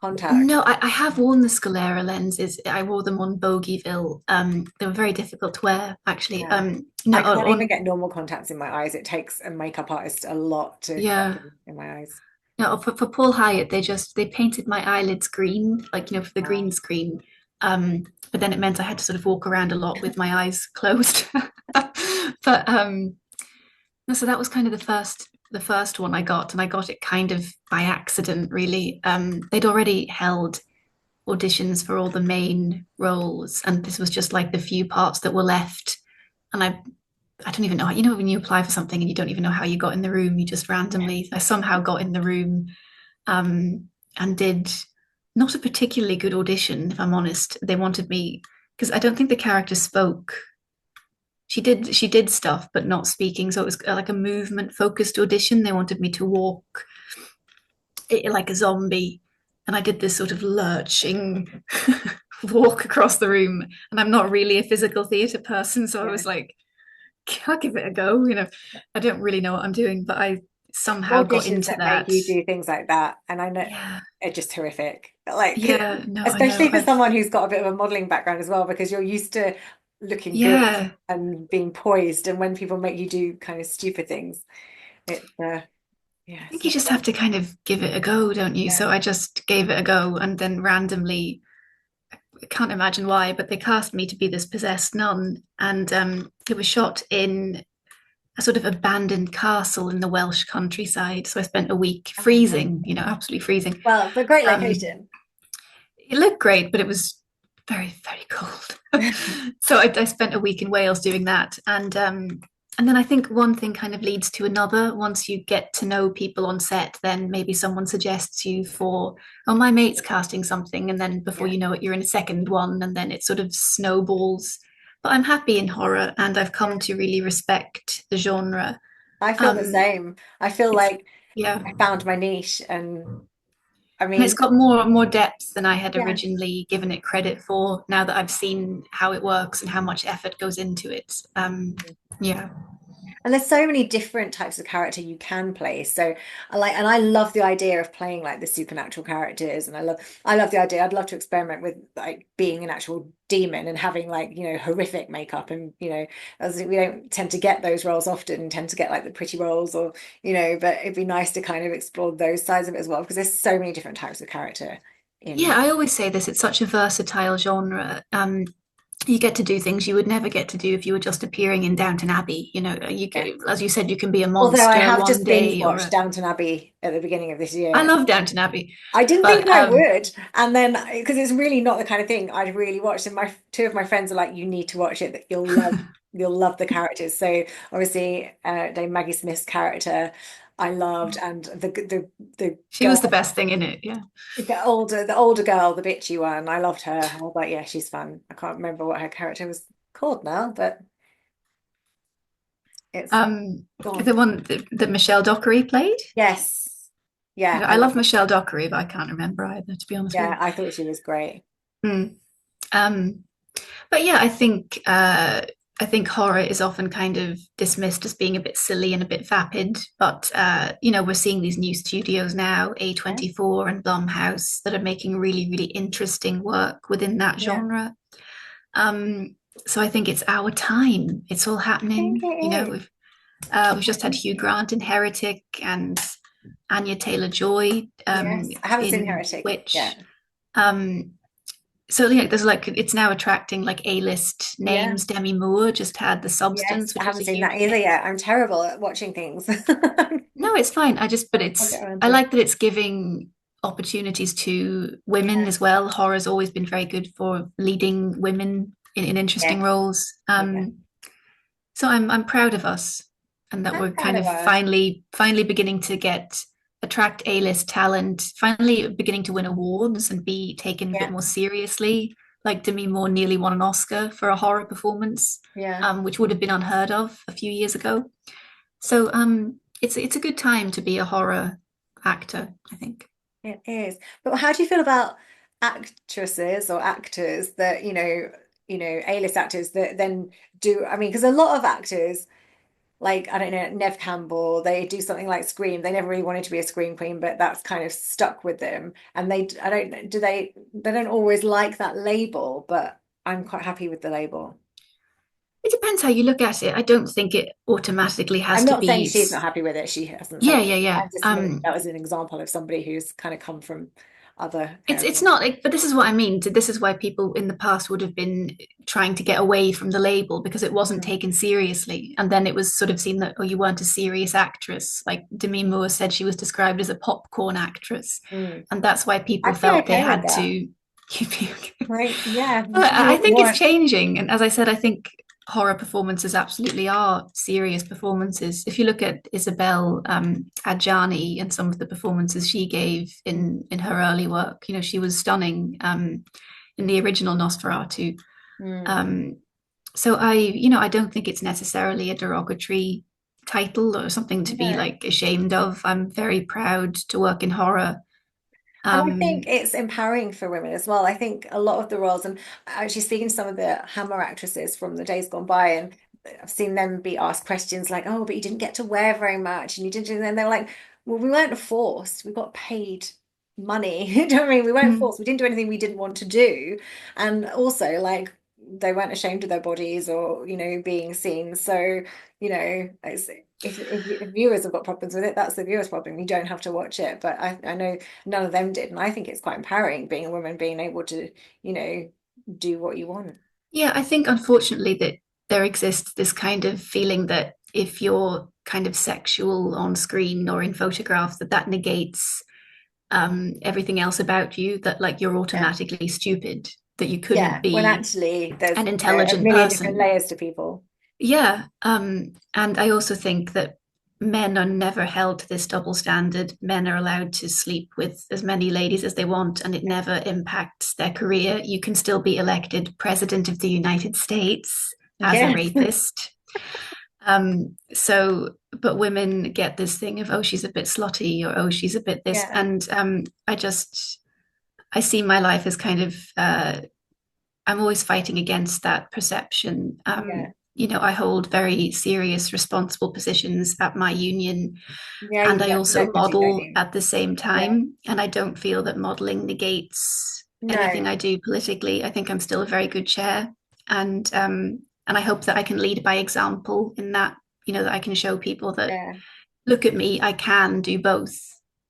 contacts? no, I have worn the sclera lenses. I wore them on Bogeyville. They were very difficult to wear, actually. Yeah. No, I can't even on get normal contacts in my eyes. It takes a makeup artist a lot to get yeah. them in my eyes. No, for Paul Hyatt, they painted my eyelids green, like for the green Wow. screen. But then it meant I had to sort of walk around a lot with my eyes closed. But no, so that was kind of the first one I got, and I got it kind of by accident, really. They'd already held auditions for all the main roles, and this was just like the few parts that were left. And I don't even know, when you apply for something and you don't even know how you got in the room, you just randomly, I somehow got in the room, and did not a particularly good audition, if I'm honest. They wanted me, because I don't think the character spoke. She did stuff, but not speaking. So it was like a movement focused audition. They wanted me to walk like a zombie. And I did this sort of lurching walk across the room, and I'm not really a physical theatre person, so I Yeah. was like, I'll give it a go. I don't really know what I'm doing, but I somehow got Auditions into that make that. you do things like that, and I know Yeah, are just horrific. Like, yeah, no, I know. especially for someone who's got a bit of a modeling background as well, because you're used to looking good Yeah, and being poised, and when people make you do kind of stupid things, it's yeah, I it's think you not just great. have to kind of give it a go, don't you? Yeah. So I just gave it a go, and then randomly, I can't imagine why, but they cast me to be this possessed nun, and it was shot in a sort of abandoned castle in the Welsh countryside. So I spent a week Oh, no. freezing, absolutely freezing. Well, but great Um, location. it looked great, but it was very, very cold. So I spent a week in Wales doing that, and then I think one thing kind of leads to another. Once you get to know people on set, then maybe someone suggests you for, oh, my mate's casting something, and then before Yeah, you know it, you're in a second one, and then it sort of snowballs. But I'm happy in horror, and I've yeah. come to really respect the genre. I feel the Um, same. I feel it's like yeah, I found my niche, and I and it's mean, got more depth than I had yeah. originally given it credit for. Now that I've seen how it works and how much effort goes into it, yeah, And there's so many different types of character you can play. So I like, and I love the idea of playing like the supernatural characters. And I love the idea. I'd love to experiment with like being an actual demon and having like, horrific makeup. And, as we don't tend to get those roles often, tend to get like the pretty roles or, but it'd be nice to kind of explore those sides of it as well, because there's so many different types of character yeah. in. I always say this: it's such a versatile genre. You get to do things you would never get to do if you were just appearing in Downton Abbey. Yeah. As you said, you can be a Although I monster have one just binge day, or watched a. Downton Abbey at the beginning of this I year. love Downton Abbey, I didn't think but I would, and then because it's really not the kind of thing I'd really watch. And my two of my friends are like, "You need to watch it. That you'll love the characters." So obviously, Dame Maggie Smith's character, I loved, and the she was the girl, best thing in it. Yeah. the older girl, the bitchy one, I loved her. I was like, "Yeah, she's fun." I can't remember what her character was called now, but it's The gone. one that Michelle Dockery played. Yes, yeah, I I love love her. Michelle Dockery, but I can't remember either, to be honest with Yeah, you. I thought she was great. Mm. Um, but yeah, I think horror is often kind of dismissed as being a bit silly and a bit vapid. But we're seeing these new studios now, Yeah, A24 and Blumhouse, that are making really, really interesting work within that yeah, genre. Um, so I think it's our time. It's all I think happening. it is. We've I just had think Hugh it is. Grant in Heretic and Anya Taylor-Joy Yes, I haven't seen in Heretic Witch. yet. Um, so yeah, there's like it's now attracting like A-list Yeah, names. Demi Moore just had The yes, Substance, I which was haven't a seen that huge either hit. yet. I'm terrible at watching things. No, it's fine. But I'll get around I to it. like that it's giving opportunities to women Yeah, as well. Horror's always been very good for leading women in interesting yes, roles. yeah. So I'm proud of us, and that I'm we're proud kind of of us. finally beginning to attract A-list talent, finally beginning to win awards and be taken a bit Yeah, more seriously. Like Demi Moore nearly won an Oscar for a horror performance, yeah, which would have been unheard of a few years ago. So it's a good time to be a horror actor, I think. it is. But how do you feel about actresses or actors that, A-list actors that then do, I mean, because a lot of actors, like I don't know, Nev Campbell, they do something like Scream. They never really wanted to be a Scream queen, but that's kind of stuck with them. And I don't know, they don't always like that label, but I'm quite happy with the label. It depends how you look at it. I don't think it automatically I'm has to not saying be. she's not happy with it. She hasn't said Yeah, that. yeah, yeah. I just meant that was an example of somebody who's kind of come from other It's areas. not like, but this is what I mean. This is why people in the past would have been trying to get away from the label because it wasn't Mm. taken seriously, and then it was sort of seen that, oh, you weren't a serious actress. Like Demi Moore said, she was described as a popcorn actress, Mm. and that's why people I'd be felt they okay with had that. to. Like, yeah, But give me I think it's more. changing, and as I said, I think horror performances absolutely are serious performances. If you look at Isabel Adjani and some of the performances she gave in her early work, she was stunning in the original Nosferatu. Mm. Um, so I don't think it's necessarily a derogatory title or something to be No. like ashamed of. I'm very proud to work in horror. And I think Um, it's empowering for women as well. I think a lot of the roles, and actually speaking to some of the Hammer actresses from the days gone by, and I've seen them be asked questions like, "Oh, but you didn't get to wear very much, and you didn't." And then they're like, "Well, we weren't forced. We got paid money. You know what I mean? We weren't mm, forced. We didn't do anything we didn't want to do, and also like they weren't ashamed of their bodies or being seen. So if viewers have got problems with it, that's the viewers' problem. You don't have to watch it. But I know none of them did, and I think it's quite empowering being a woman, being able to, you know, do what you want. yeah, I think unfortunately that there exists this kind of feeling that if you're kind of sexual on screen or in photographs, that that negates everything else about you, that like you're Yeah. automatically stupid, that you couldn't Yeah. When be actually there's an a intelligent million different person. layers to people. Yeah. And I also think that men are never held to this double standard. Men are allowed to sleep with as many ladies as they want, and it never impacts their career. You can still be elected president of the United States as a Yes. rapist. But women get this thing of, oh, she's a bit slutty, or oh, she's a bit this. Yeah. And I see my life as kind of, I'm always fighting against that perception. Yeah. I hold very serious, responsible positions at my union, Yeah, you and I work for also equity, don't model you? at the same Yeah. time. And I don't feel that modeling negates anything No. I do politically. I think I'm still a very good chair, and I hope that I can lead by example in that. That I can show people that Yeah. look at me, I can do both,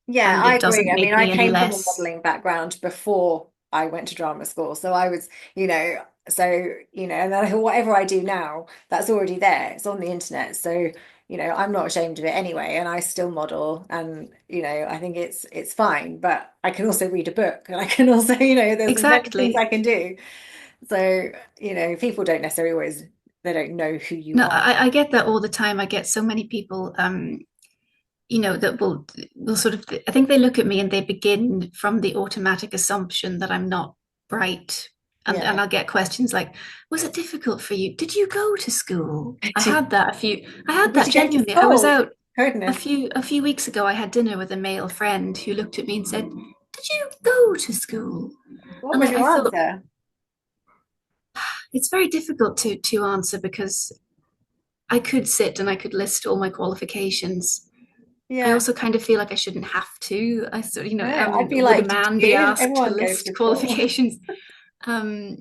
Yeah, and I it agree. doesn't I mean, make I me any came from a less. modeling background before I went to drama school. So I was, and then whatever I do now, that's already there. It's on the internet. So, I'm not ashamed of it anyway. And I still model and, I think it's fine. But I can also read a book and I can also, there's many things I Exactly. can do. So, people don't necessarily always, they don't know who you No, are. I get that all the time. I get so many people, that will sort of, I think they look at me and they begin from the automatic assumption that I'm not bright. And Yeah. I'll get questions like, was it difficult for you? Did you go to school? I had Did that you go to genuinely. I was school? out Goodness. a few weeks ago. I had dinner with a male friend who looked at me and said, did you go to school? What And was I your thought answer? it's very difficult to answer because I could sit and I could list all my qualifications. I Yeah. also kind of feel like I shouldn't have to. I sort of, No, I I'd mean, be would a like, did man be you? asked to Everyone goes list to school. qualifications? Um,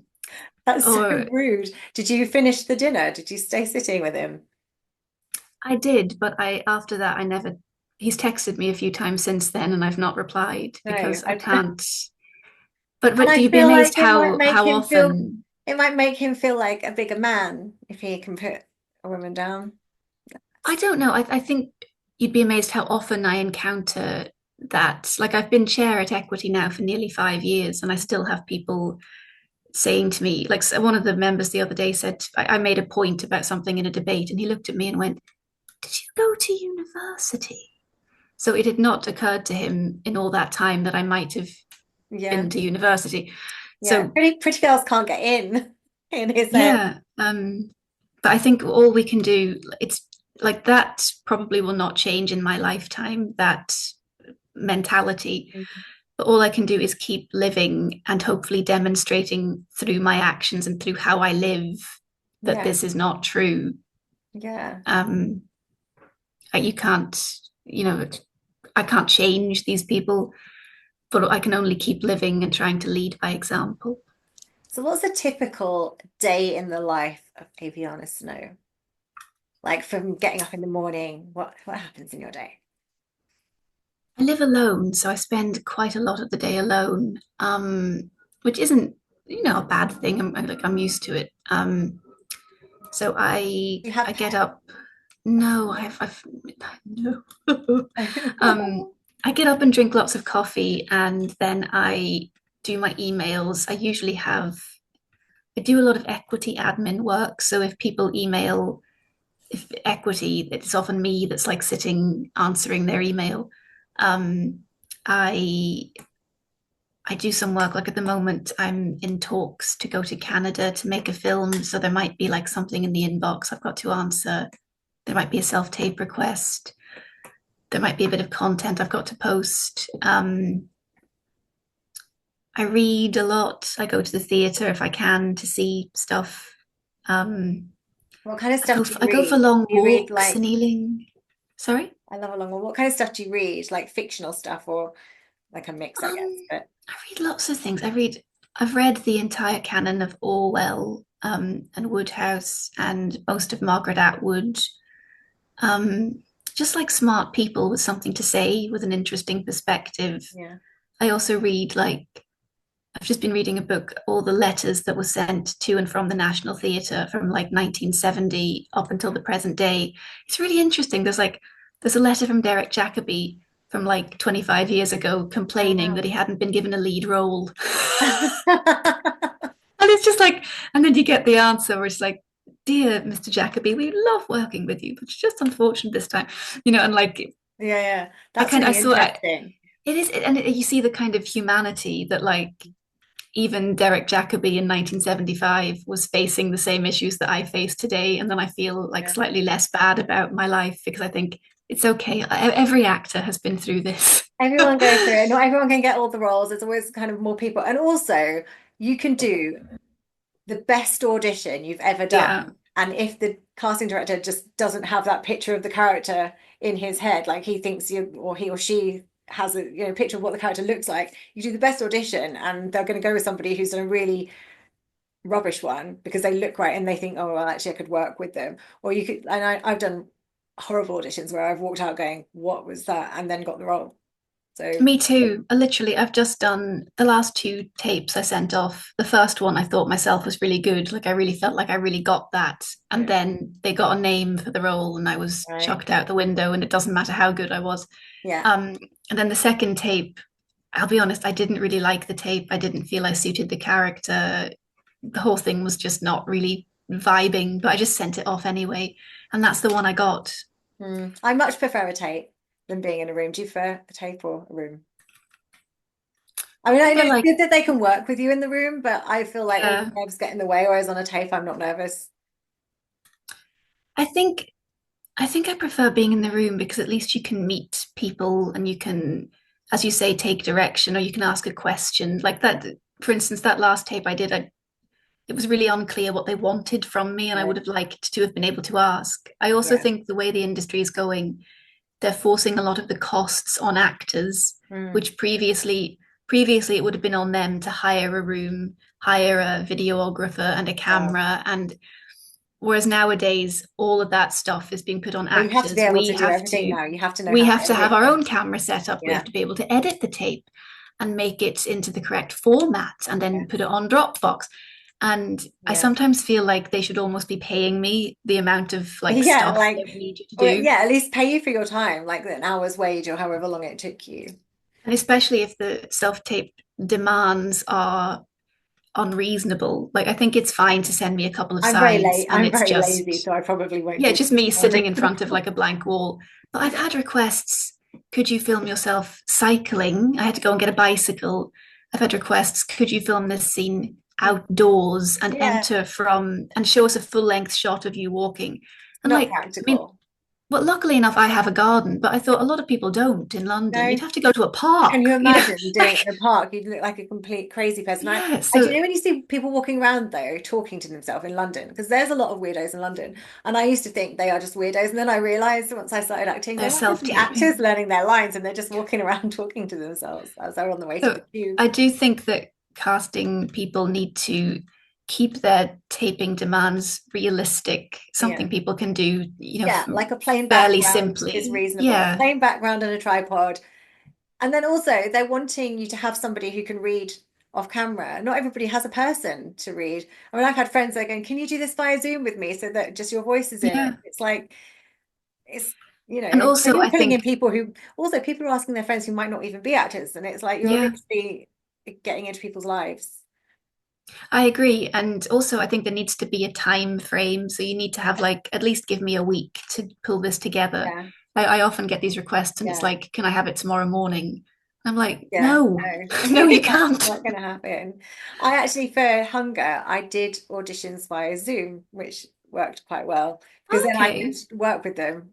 That's so or rude. Did you finish the dinner? Did you stay sitting with him? I did, but I after that I never. He's texted me a few times since then, and I've not replied No, because I and can't. But I you'd be feel amazed like it might make how him feel, often. it might make him feel like a bigger man if he can put a woman down. I don't know. I think you'd be amazed how often I encounter that. Like I've been chair at Equity now for nearly 5 years, and I still have people saying to me, like one of the members the other day said, I made a point about something in a debate, and he looked at me and went, did you go to university? So it had not occurred to him in all that time that I might have Yeah, been to university. yeah. So Pretty girls can't get in his head. yeah, but I think all we can do, it's like that probably will not change in my lifetime, that mentality. But all I can do is keep living and hopefully demonstrating through my actions and through how I live that Yeah, this is not true. yeah. Um, you can't, I can't change these people, but I can only keep living and trying to lead by example. So what's a typical day in the life of Aviana Snow? Like from getting up in the morning, what happens in your day? I live alone, so I spend quite a lot of the day alone, which isn't, a bad thing. I'm used to it. So You have I get pets? up. No, I've no. um, I get up and drink lots of coffee, and then I do my emails. I do a lot of equity admin work. So if people email, if equity, it's often me that's like sitting answering their email. Um, I I do some work. Like at the moment, I'm in talks to go to Canada to make a film. So there might be like something in the inbox I've got to answer. There might be a self tape request. There might be a bit of content I've got to post. I read a lot. I go to the theatre if I can to see stuff. Um, What kind of stuff do you I go for read? long Do you read walks like, in Ealing. Sorry? I love a long one. What kind of stuff do you read? Like fictional stuff or like a mix, I guess. But I read lots of things. I've read the entire canon of Orwell, and Woodhouse and most of Margaret Atwood. Um, just like smart people with something to say, with an interesting perspective. yeah. I also read like I've just been reading a book, all the letters that were sent to and from the National Theatre from like 1970 up until the present day. It's really interesting. There's a letter from Derek Jacobi from like 25 years ago Oh complaining that wow. he hadn't been given a lead role. And it's just like, and then you get the answer where it's like, dear Mr. Jacobi, we love working with you, but it's just unfortunate this time, and like Yeah, yeah. I That's kind of, I really saw interesting. it is, and you see the kind of humanity that like even Derek Jacobi in 1975 was facing the same issues that I face today. And then I feel like Yeah. slightly less bad about my life because I think it's okay. Every actor has been through this. Everyone goes through it. Not everyone can get all the roles. There's always kind of more people. And also, you can do the best audition you've ever Yeah. done. And if the casting director just doesn't have that picture of the character in his head, like he thinks you or he or she has a picture of what the character looks like, you do the best audition and they're going to go with somebody who's done a really rubbish one because they look right and they think, oh well, actually I could work with them. Or you could, and I've done horrible auditions where I've walked out going, what was that? And then got the role. So Me too. I've just done the last two tapes I sent off. The first one I thought myself was really good. Like I really felt like I really got that. And yeah, then they got a name for the role and I was right. chucked out the window and it doesn't matter how good I was. Yeah. Um, and then the second tape, I'll be honest, I didn't really like the tape. I didn't feel I suited the character. The whole thing was just not really vibing, but I just sent it off anyway. And that's the one I got. I much prefer a tape than being in a room. Do you prefer a tape or a room? I mean, I I know feel it's like, good that they can work with you in the room, but I feel like all the yeah, nerves get in the way, whereas on a tape, I'm not nervous. I think I think I prefer being in the room because at least you can meet people and you can, as you say, take direction or you can ask a question. Like that, for instance, that last tape I did, it was really unclear what they wanted from me, and I would Right. have liked to have been able to ask. I also Yeah. think the way the industry is going, they're forcing a lot of the costs on actors, Mm. which previously it would have been on them to hire a room, hire a videographer and a Wow. camera, and whereas nowadays all of that stuff is being put on Well, you have to be actors. able to do everything now. You have to know We how to have to have edit our things. own camera set up. We have Yeah. to be able to edit the tape and make it into the correct format and then put Yes. it on Dropbox. And I Yeah. sometimes feel like they should almost be paying me the amount of like Yeah, stuff like, that we need you to or do. yeah, at least pay you for your time, like an hour's wage or however long it took you. And especially if the self-tape demands are unreasonable. Like I think it's fine to send me a couple of I'm very sides late. and I'm it's very lazy, just, so I probably won't yeah, do just me sitting in it. front of like a blank wall. But I've had requests, could you film yourself cycling? I had to go and get a bicycle. I've had requests, could you film this scene outdoors and Yeah, enter from and show us a full length shot of you walking? And not like, I mean, practical. well, luckily enough, I have a garden, but I thought a lot of people don't in London. You'd No. have to go to a Can park, you imagine doing it like, in a park? You'd look like a complete crazy person. yeah. I do So you know when you see people walking around though, talking to themselves in London, because there's a lot of weirdos in London. And I used to think they are just weirdos. And then I realized once I started acting, they they're might just be actors self-taping. learning their lines and they're just walking around talking to themselves as they're on the way to So the tube. I do think that casting people need to keep their taping demands realistic, Yeah. something people can do, Yeah, like a plain fairly background is simply. reasonable. A Yeah, plain background and a tripod. And then also they're wanting you to have somebody who can read off camera. Not everybody has a person to read. I mean, I've had friends that are going, can you do this via Zoom with me so that just your voice is in it? yeah. It's like, it's, And then also, you're I pulling in think, people who, also people are asking their friends who might not even be actors. And it's like, you're yeah, literally getting into people's lives. I agree. And also, I think there needs to be a time frame. So you need to have like at least give me a week to pull this together. Yeah. I often get these requests and it's Yeah. like, can I have it tomorrow morning? I'm like, Yeah, no, no, no, you that's can't. not going to happen. I actually, for Hunger, I did auditions via Zoom, which worked quite well because then I could Okay. work with them.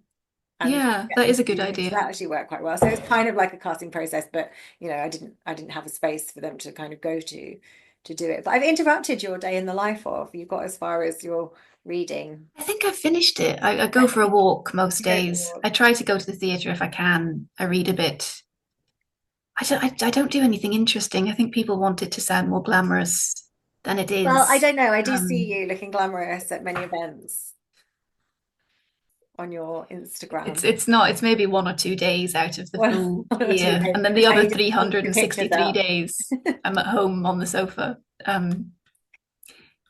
and Yeah, get that them is to a good do things. So that idea. actually worked quite well. So it's kind of like a casting process, but I didn't have a space for them to kind of go to do it. But I've interrupted your day in the life of. You got as far as your reading. I think I finished it. I go for a walk most You go for days. walks. I try to go to the theatre if I can. I read a bit. I don't do anything interesting. I think people want it to sound more glamorous than it Well, I is. don't know. I do see Um, you looking glamorous at many events on your it's Instagram. it's not. It's maybe 1 or 2 days out of the One, full one or two year, days. and then the I other need to keep the pictures 363 up. days I'm at home on the sofa.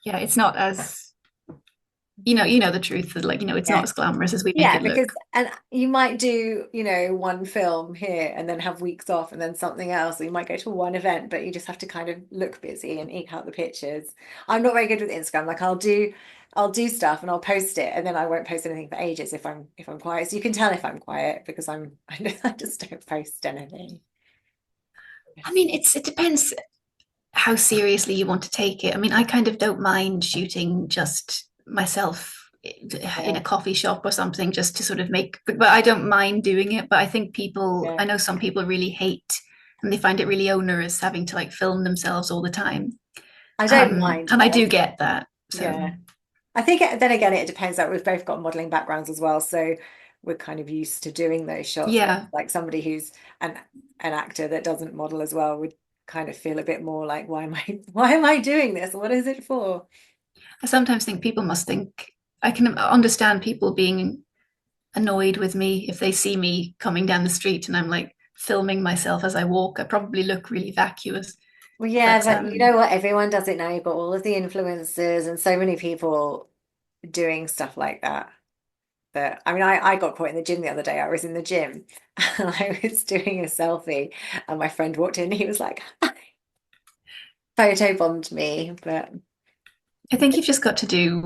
Yeah, it's not as you know the truth that it's not Yeah. as glamorous as we make Yeah, it because look. and you might do, one film here and then have weeks off and then something else. Or you might go to one event, but you just have to kind of look busy and eke out the pictures. I'm not very good with Instagram. Like I'll do stuff and I'll post it and then I won't post anything for ages if I'm quiet. So you can tell if I'm quiet because I just don't post anything. I mean, it depends how seriously you want to take it. I mean, I kind of don't mind shooting just myself in Yeah, a coffee shop or something just to sort of but I don't mind doing it. But I think yeah. I know some people really hate and they find it really onerous having to like film themselves all the time. I don't mind And I do though. get that. So Yeah. I think then again, it depends. Like we've both got modeling backgrounds as well, so we're kind of used to doing those shots. Where yeah, like somebody who's an actor that doesn't model as well would kind of feel a bit more like, why am I why am I doing this? What is it for? I sometimes think people must think I can understand people being annoyed with me if they see me coming down the street and I'm like filming myself as I walk. I probably look really vacuous. Well, yeah, But but you know what? Everyone does it now. You've got all of the influencers and so many people doing stuff like that. That I mean, I got caught in the gym the other day. I was in the gym and I was doing a selfie, and my friend walked in. And he was like, photo bombed me, but. I think you've just got to do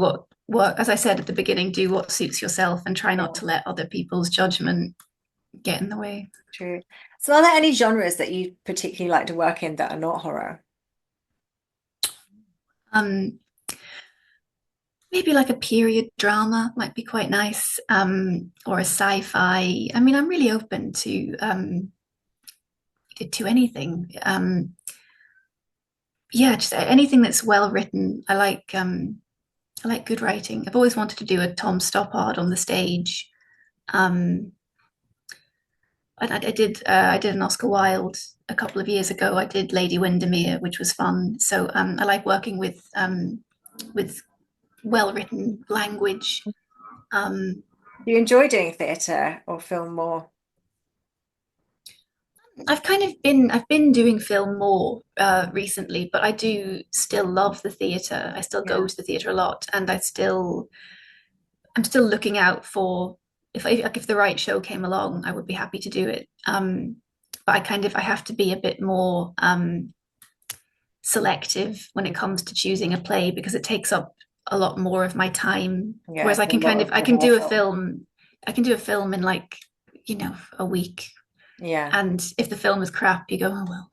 what, as I said at the beginning, do what suits yourself and try not Yeah. to let other people's judgment get in the way. True. So are there any genres that you particularly like to work in that are not horror? Um, Maybe like a period drama might be quite nice, or a sci-fi. I mean, I'm really open to anything. Yeah, just anything that's well written. I like good writing. I've always wanted to do a Tom Stoppard on the stage. Um, I did an Oscar Wilde a couple of years ago. I did Lady Windermere, which was fun. So I like working with well written language. Um, Do you enjoy doing theatre or film more? I've been doing film more recently, but I do still love the theatre. I still go Yeah. to the theatre a lot, and I'm still looking out for if the right show came along, I would be happy to do it. But I have to be a bit more selective when it comes to choosing a play because it takes up a lot more of my time. Yeah, Whereas it's a lot of I can do rehearsal. I can do a film in like a week. Yeah. And if the film is crap, you go, oh well.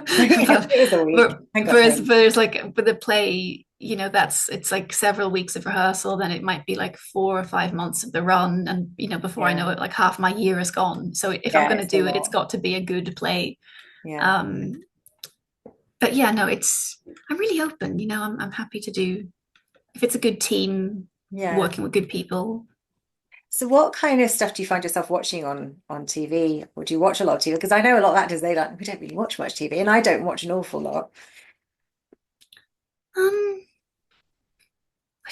Yeah, but, it is a week. I got time. whereas like with a play, it's like several weeks of rehearsal, then it might be like 4 or 5 months of the run. And before I Yeah. know it, like half my year is gone. So if I'm Yeah, gonna it's a do it, it's lot. got to be a good play. Yeah. Um, but yeah, no, I'm really open, I'm happy to do if it's a good team Yeah. working with good people. So what kind of stuff do you find yourself watching on TV? Or do you watch a lot of TV? Because I know a lot of actors, we don't really watch much TV, and I don't watch an awful lot. Um,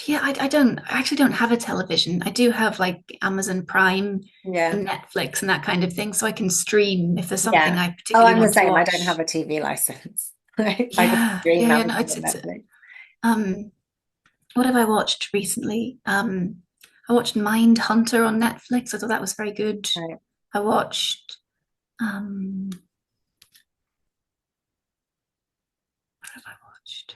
yeah, I actually don't have a television. I do have like Amazon Prime Yeah. and Netflix and that kind of thing, so I can stream if there's something Yeah. I Oh, particularly I'm the want to same. I don't have watch. a TV license. I just stream Yeah, no, everything on Netflix. um what have I watched recently? I watched Mind Hunter on Netflix. I thought that was very good. Right. I watched what have I watched?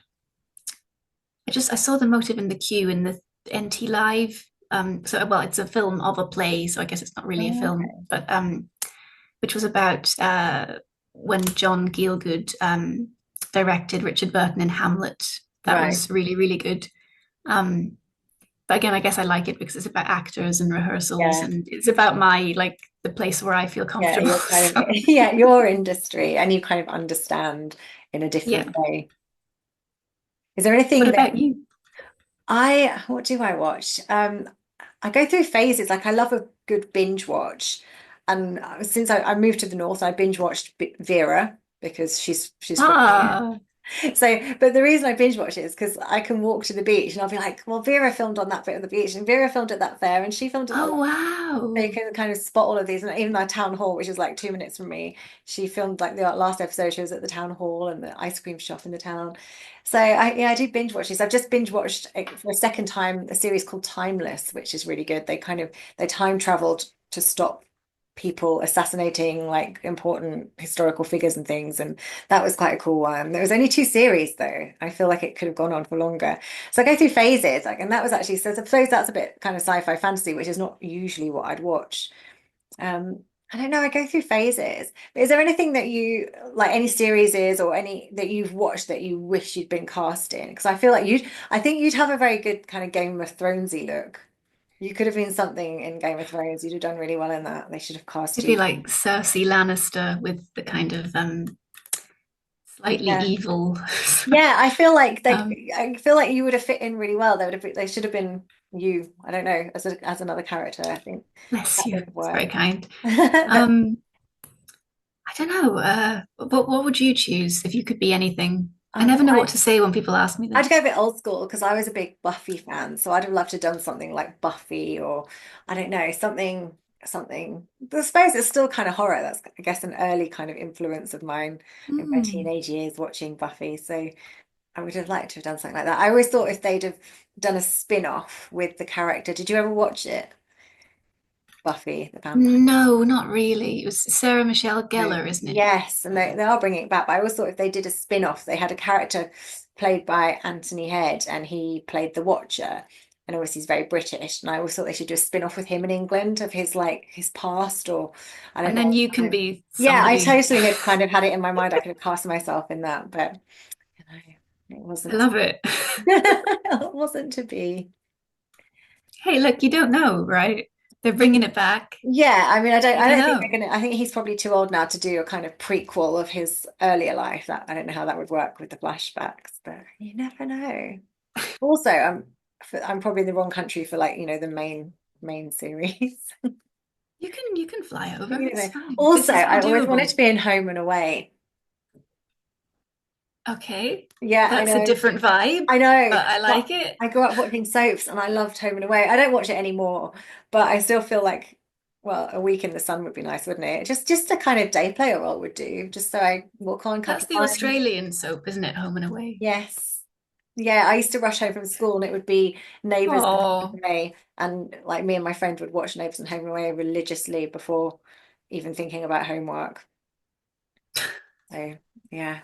I saw the motive in the queue in the NT Live. It's a film of a play, so I guess it's not really a Oh, film, okay. but which was about when John Gielgud directed Richard Burton in Hamlet. That Right. was really, really good. Um, But again, I guess I like it because it's about actors and rehearsals, Yeah. and it's about my like the place where I feel Yeah, comfortable. you're kind of So yeah, your industry and you kind of understand in a yeah. different way. Is there What anything that about you? what do I watch? I go through phases. Like I love a good binge watch. And since I moved to the north, I binge watched Vera because she's from here. Ah, So, but the reason I binge watch it is because I can walk to the beach and I'll be like, well, Vera filmed on that bit of the beach and Vera filmed at that fair and she filmed at that. oh So you wow. can kind of spot all of these, and even our town hall, which is like 2 minutes from me, she filmed like the last episode. She was at the town hall and the ice cream shop in the town. So I do binge watch these. I've just binge watched for a second time a series called Timeless, which is really good. They time traveled to stop people assassinating like important historical figures and things, and that was quite a cool one. There was only 2 series though. I feel like it could have gone on for longer. So I go through phases, like, and that was actually, so I suppose that's a bit kind of sci-fi fantasy, which is not usually what I'd watch. I don't know, I go through phases. But is there anything that you like, any series is or any that you've watched that you wish you'd been cast in? Because I think you'd have a very good kind of Game of Thronesy look. You could have been something in Game of Thrones. You'd have done really well in that. They should have cast Maybe you. like Cersei Lannister with the kind of slightly Yeah. evil. Yeah, um, I feel like you would have fit in really well. They should have been you. I don't know, as another character. I think bless that you. would have It's very worked. kind. But Um, I don't know. What would you choose if you could be anything? I never know what to say when people ask me I'd this. go a bit old school because I was a big Buffy fan, so I'd have loved to have done something like Buffy or I don't know, something. I suppose it's still kind of horror. That's I guess an early kind of influence of mine in my Hmm. teenage years watching Buffy. So I would have liked to have done something like that. I always thought if they'd have done a spin-off with the character. Did you ever watch it? Buffy the Vampire. No, not really. It was Sarah Michelle No. Gellar, isn't it? Yes, and they are bringing it back. But I always thought if they did a spin-off, they had a character played by Anthony Head, and he played the Watcher. And obviously he's very British. And I always thought they should do a spin-off with him in England of his like his past, or I don't And then know. you can be Yeah, I somebody. totally had kind of had it in my mind. I could have cast myself in that, but you know, it I wasn't. love it. It wasn't to be. Hey, look, you don't know, right? They're bringing it back. Yeah, I mean, You I don't don't think know. they're gonna. I think he's probably too old now to do a kind of prequel of his earlier life. That I don't know how that would work with the flashbacks, but you never know. Also, I'm probably in the wrong country for like, the main series. You can fly over. You It's know. fine. This Also, is all I always wanted to doable. be in Home and Away. Okay. Yeah, I That's a know. different vibe, I know. but I But like it. I grew up watching soaps and I loved Home and Away. I don't watch it anymore, but I still feel like, well, a week in the sun would be nice, wouldn't it? Just a kind of day player role would do, just so I walk on, That's couple the of lines. Australian soap, isn't it? Home and Away. Yes. Yeah, I used to rush home from school and it would be Neighbours and Home Oh, and Away. And like me and my friend would watch Neighbours and Home and Away religiously before even thinking about homework. So yeah,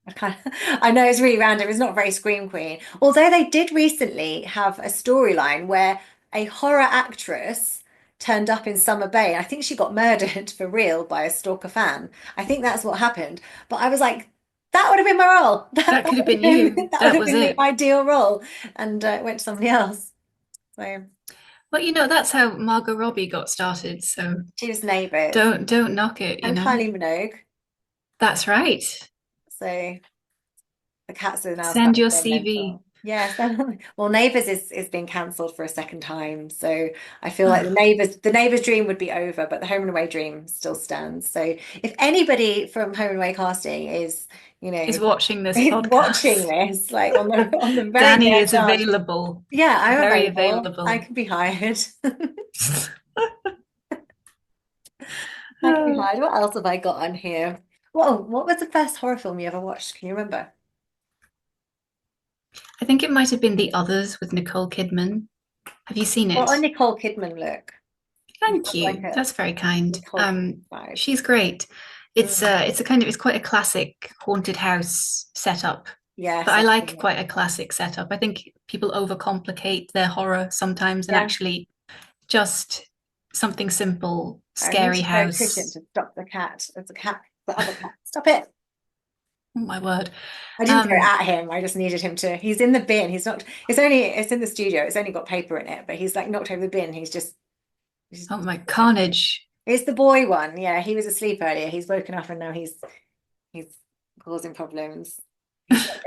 I kind of, I know it's really random. It's not very Scream Queen. Although they did recently have a storyline where a horror actress turned up in Summer Bay. I think she got murdered for real by a stalker fan. I think that's what happened. But I was like, that would have been my role. that could have been you. That would That have was been the it. ideal role. And it went to somebody else. So Well, that's how Margot Robbie got started. So she was Neighbours don't knock it. and Kylie Minogue. That's right. So the cats are now Send starting your to go CV. mental. Yes. Well, Neighbours is being cancelled for a second time. So I feel like Ugh, the Neighbours dream would be over, but the Home and Away dream still stands. So if anybody from Home and Away casting is, you is know, watching this is watching podcast. this, like on the very Danny rare is chance, available. yeah, I'm Very available. I available. could be hired. I could be Oh, hired. What else have I got on here? Whoa, what was the first horror film you ever watched? Can you remember? I think it might have been The Others with Nicole Kidman. Have you seen Well, it? on Nicole Kidman look. You've Thank got like you. a That's very kind. Nicole Kidman vibe. She's great. Mm. It's quite a classic haunted house setup, but Yes, I I've seen like it. quite a classic setup. I think people overcomplicate their horror sometimes, and Yeah. actually just something simple, I need scary to throw a cushion house. to stop the cat. There's a cat, the other cat. Stop it. Oh my word. I didn't go Um, at him. I just needed him to. He's in the bin. He's not. It's in the studio. It's only got paper in it, but he's like knocked over the bin. He's, oh my carnage. it's the boy one. Yeah, he was asleep earlier. He's woken up and now he's causing problems.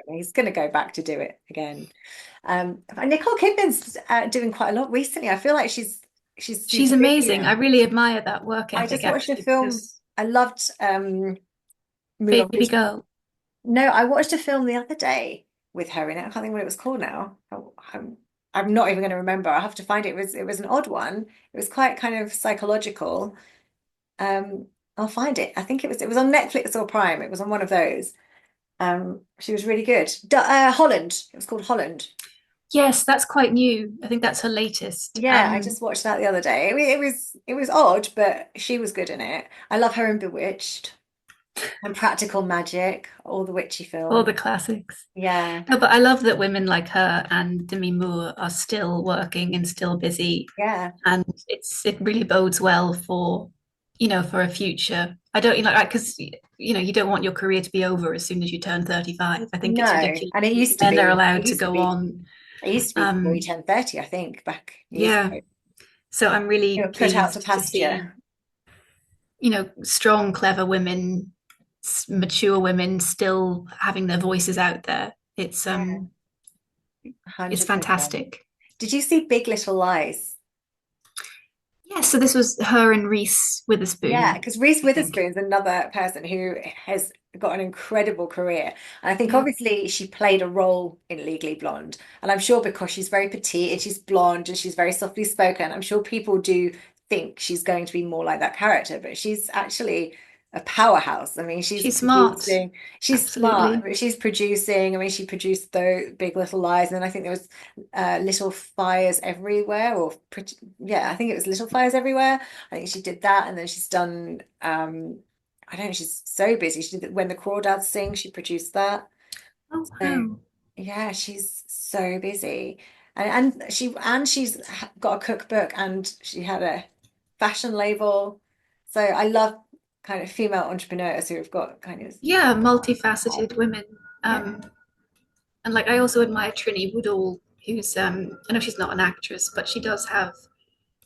He's gonna go back to do it again. And Nicole Kidman's doing quite a lot recently. I feel like she's She's super busy amazing. I now. really admire that work I ethic just watched a actually film. because I loved Moulin Baby Rouge. Girl. No, I watched a film the other day with her in it. I can't think what it was called now. I'm not even going to remember. I have to find it. It was an odd one. It was quite kind of psychological. Um, I'll find it. I think it was on Netflix or Prime. It was on one of those. She was really good. Holland. It was called Holland. Yes, that's quite new. I think that's her latest. Yeah, I just watched that the other day. It was odd, but she was good in it. I love her in Bewitched and Practical Magic, all the witchy All films. the classics. Yeah, No, but I love that women like her and Demi Moore are still working and still busy, yeah. and it really bodes well for, for a future. I don't, like, because you don't want your career to be over as soon as you turn 35. I think No, it's ridiculous. and it used to Men are be. It allowed to used to go be. on. It used to be before you Um, turned 30, I think, back years yeah. ago. So I'm You really were put out to pleased to see, pasture. strong, clever women, mature women still having their voices out there. Yeah, It's 100%. fantastic. Did you see Big Little Lies? Yeah, so this was her and Reese Yeah, Witherspoon, because Reese I think. Witherspoon's another person who has got an incredible career. And I think Yeah. obviously she played a role in Legally Blonde. And I'm sure because she's very petite and she's blonde and she's very softly spoken, I'm sure people do think she's going to be more like that character, but she's actually a powerhouse. I mean, She's smart. she's smart, Absolutely. but she's producing. I mean, she produced the Big Little Lies, and then I think there was Little Fires Everywhere, or pretty, yeah, I think it was Little Fires Everywhere. I think she did that, and then she's done. I don't know. She's so busy. She did When the Crawdads Sing. She produced that. Oh, So wow. yeah, she's so busy, and she's got a cookbook, and she had a fashion label. So I love kind of female entrepreneurs who have got kind of Yeah, multifaceted women. yeah, Um, and like I also admire Trinny Woodall, who's I know she's not an actress, but she does have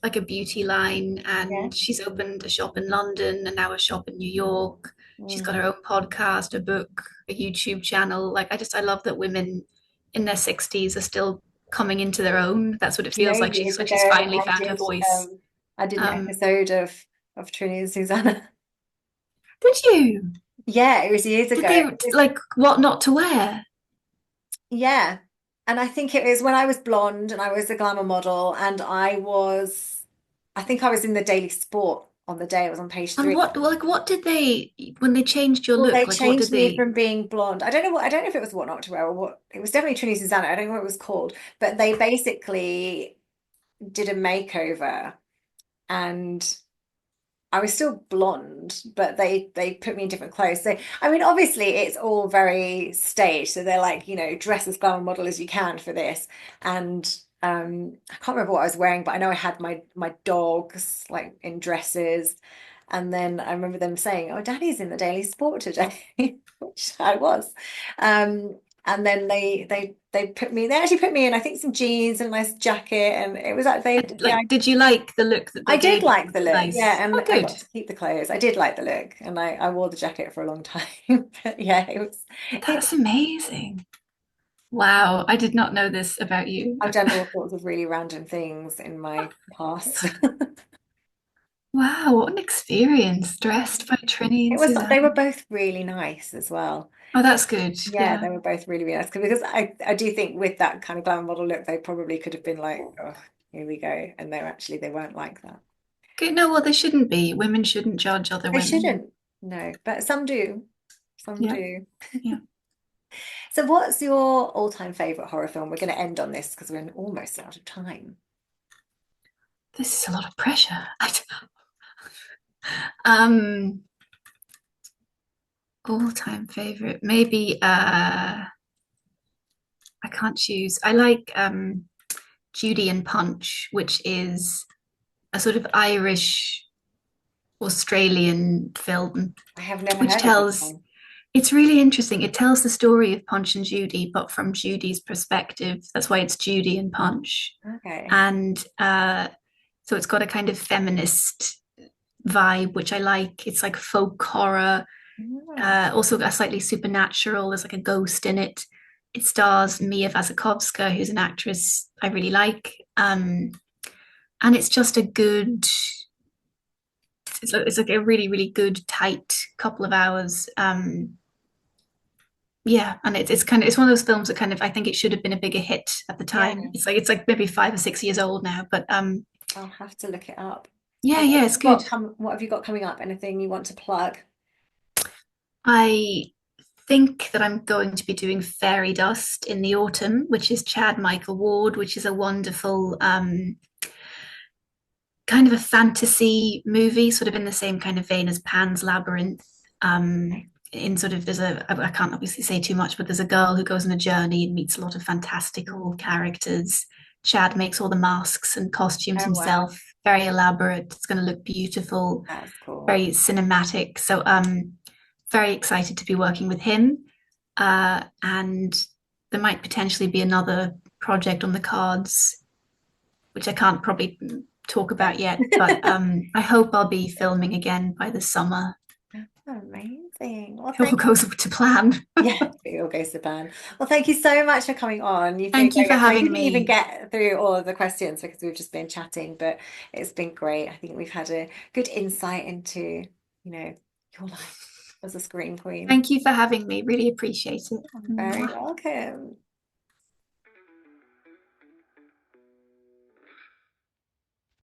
like a beauty line, yeah. and she's opened a shop in London and now a shop in New York. She's got Mm. her own podcast, a book, a YouTube channel. Like I love that women in their 60s are still coming into their own. That's what it Do you know, feels like. She's years like ago she's finally found her voice. I did an Um, episode of Trinity and Susanna. did you? Yeah, it was years Did ago. they It was like what not to wear? Yeah. And I think it was when I was blonde and I was a glamour model and I think I was in the Daily Sport on the day. I was on page And 3. what did they when they changed your Well, they look? Like what changed did me they? from being blonde. I don't know if it was What Not to Wear or what. It was definitely Trinity Susanna. I don't know what it was called, but they basically did a makeover and I was still blonde, but they put me in different clothes. So I mean, obviously it's all very staged. So they're like, dress as glamour model as you can for this. And I can't remember what I was wearing, but I know I had my dogs like in dresses. And then I remember them saying, "Oh, Daddy's in the Daily Sport today," which I was. And then they actually put me in, I think, some jeans and a nice jacket, and it was like yeah, Like did you like the look that I they did gave you? like the Was it look, nice? yeah, and Oh, I good. got to keep the clothes. I did like the look, and I wore the jacket for a long time. But yeah, That's amazing. Wow, I did not know this about you. I've done all sorts of really random things in my past. Wow, what an experience. Dressed by Trini and They were Suzanne. both really nice as well. Oh, that's good. Yeah, Yeah. they were both really, really nice because I do think with that kind of glamour model look, they probably could have been like, oh, here we go, and they weren't like that. Good. No, well, they shouldn't be. Women shouldn't judge other They women. shouldn't, no, but some do, some Yeah. do. Yeah. So, what's your all-time favorite horror film? We're going to end on this because we're almost out of time. This is a lot of pressure. Um, all-time favorite. Maybe I can't choose. I like Judy and Punch, which is a sort of Irish Australian film, I have never which heard of this tells one. It's really interesting. It tells the story of Punch and Judy, but from Judy's perspective. That's why it's Judy and Punch. Okay. And so it's got a kind of feminist vibe, which I like. It's like folk horror, Mm. also a slightly supernatural. There's like a ghost in it. It stars Mia Wasikowska, who's an actress I really like. And it's just a good, it's like a really, really good, tight couple of hours. Yeah, and it's one of those films that kind of I think it should have been a bigger hit at the Yeah, time. It's like maybe 5 or 6 years old now, but I'll have to look it up. yeah, And yeah, it's good. what have you got coming up? Anything you want to plug? I think that I'm going to be doing Fairy Dust in the autumn, which is Chad Michael Ward, which is a wonderful kind of a fantasy movie, sort of in the same kind of vein as Pan's Labyrinth. Okay. In sort of I can't obviously say too much, but there's a girl who goes on a journey and meets a lot of fantastical characters. Chad makes all the masks and costumes Oh wow, himself, very elaborate. It's going to look beautiful, that's cool. very cinematic. So very excited to be working with him. And there might potentially be another project on the cards, which I can't probably talk Yeah. about yet, but I hope I'll be filming again by the summer. Amazing. Well, It all thank goes to plan. yeah, it all goes to plan. Well, thank you so much for coming on. You've been Thank you great. for I having didn't even me. get through all of the questions because we've just been chatting, but it's been great. I think we've had a good insight into, your life as a scream queen. Thank you for having me. Really appreciate it. You're very Mwah. welcome.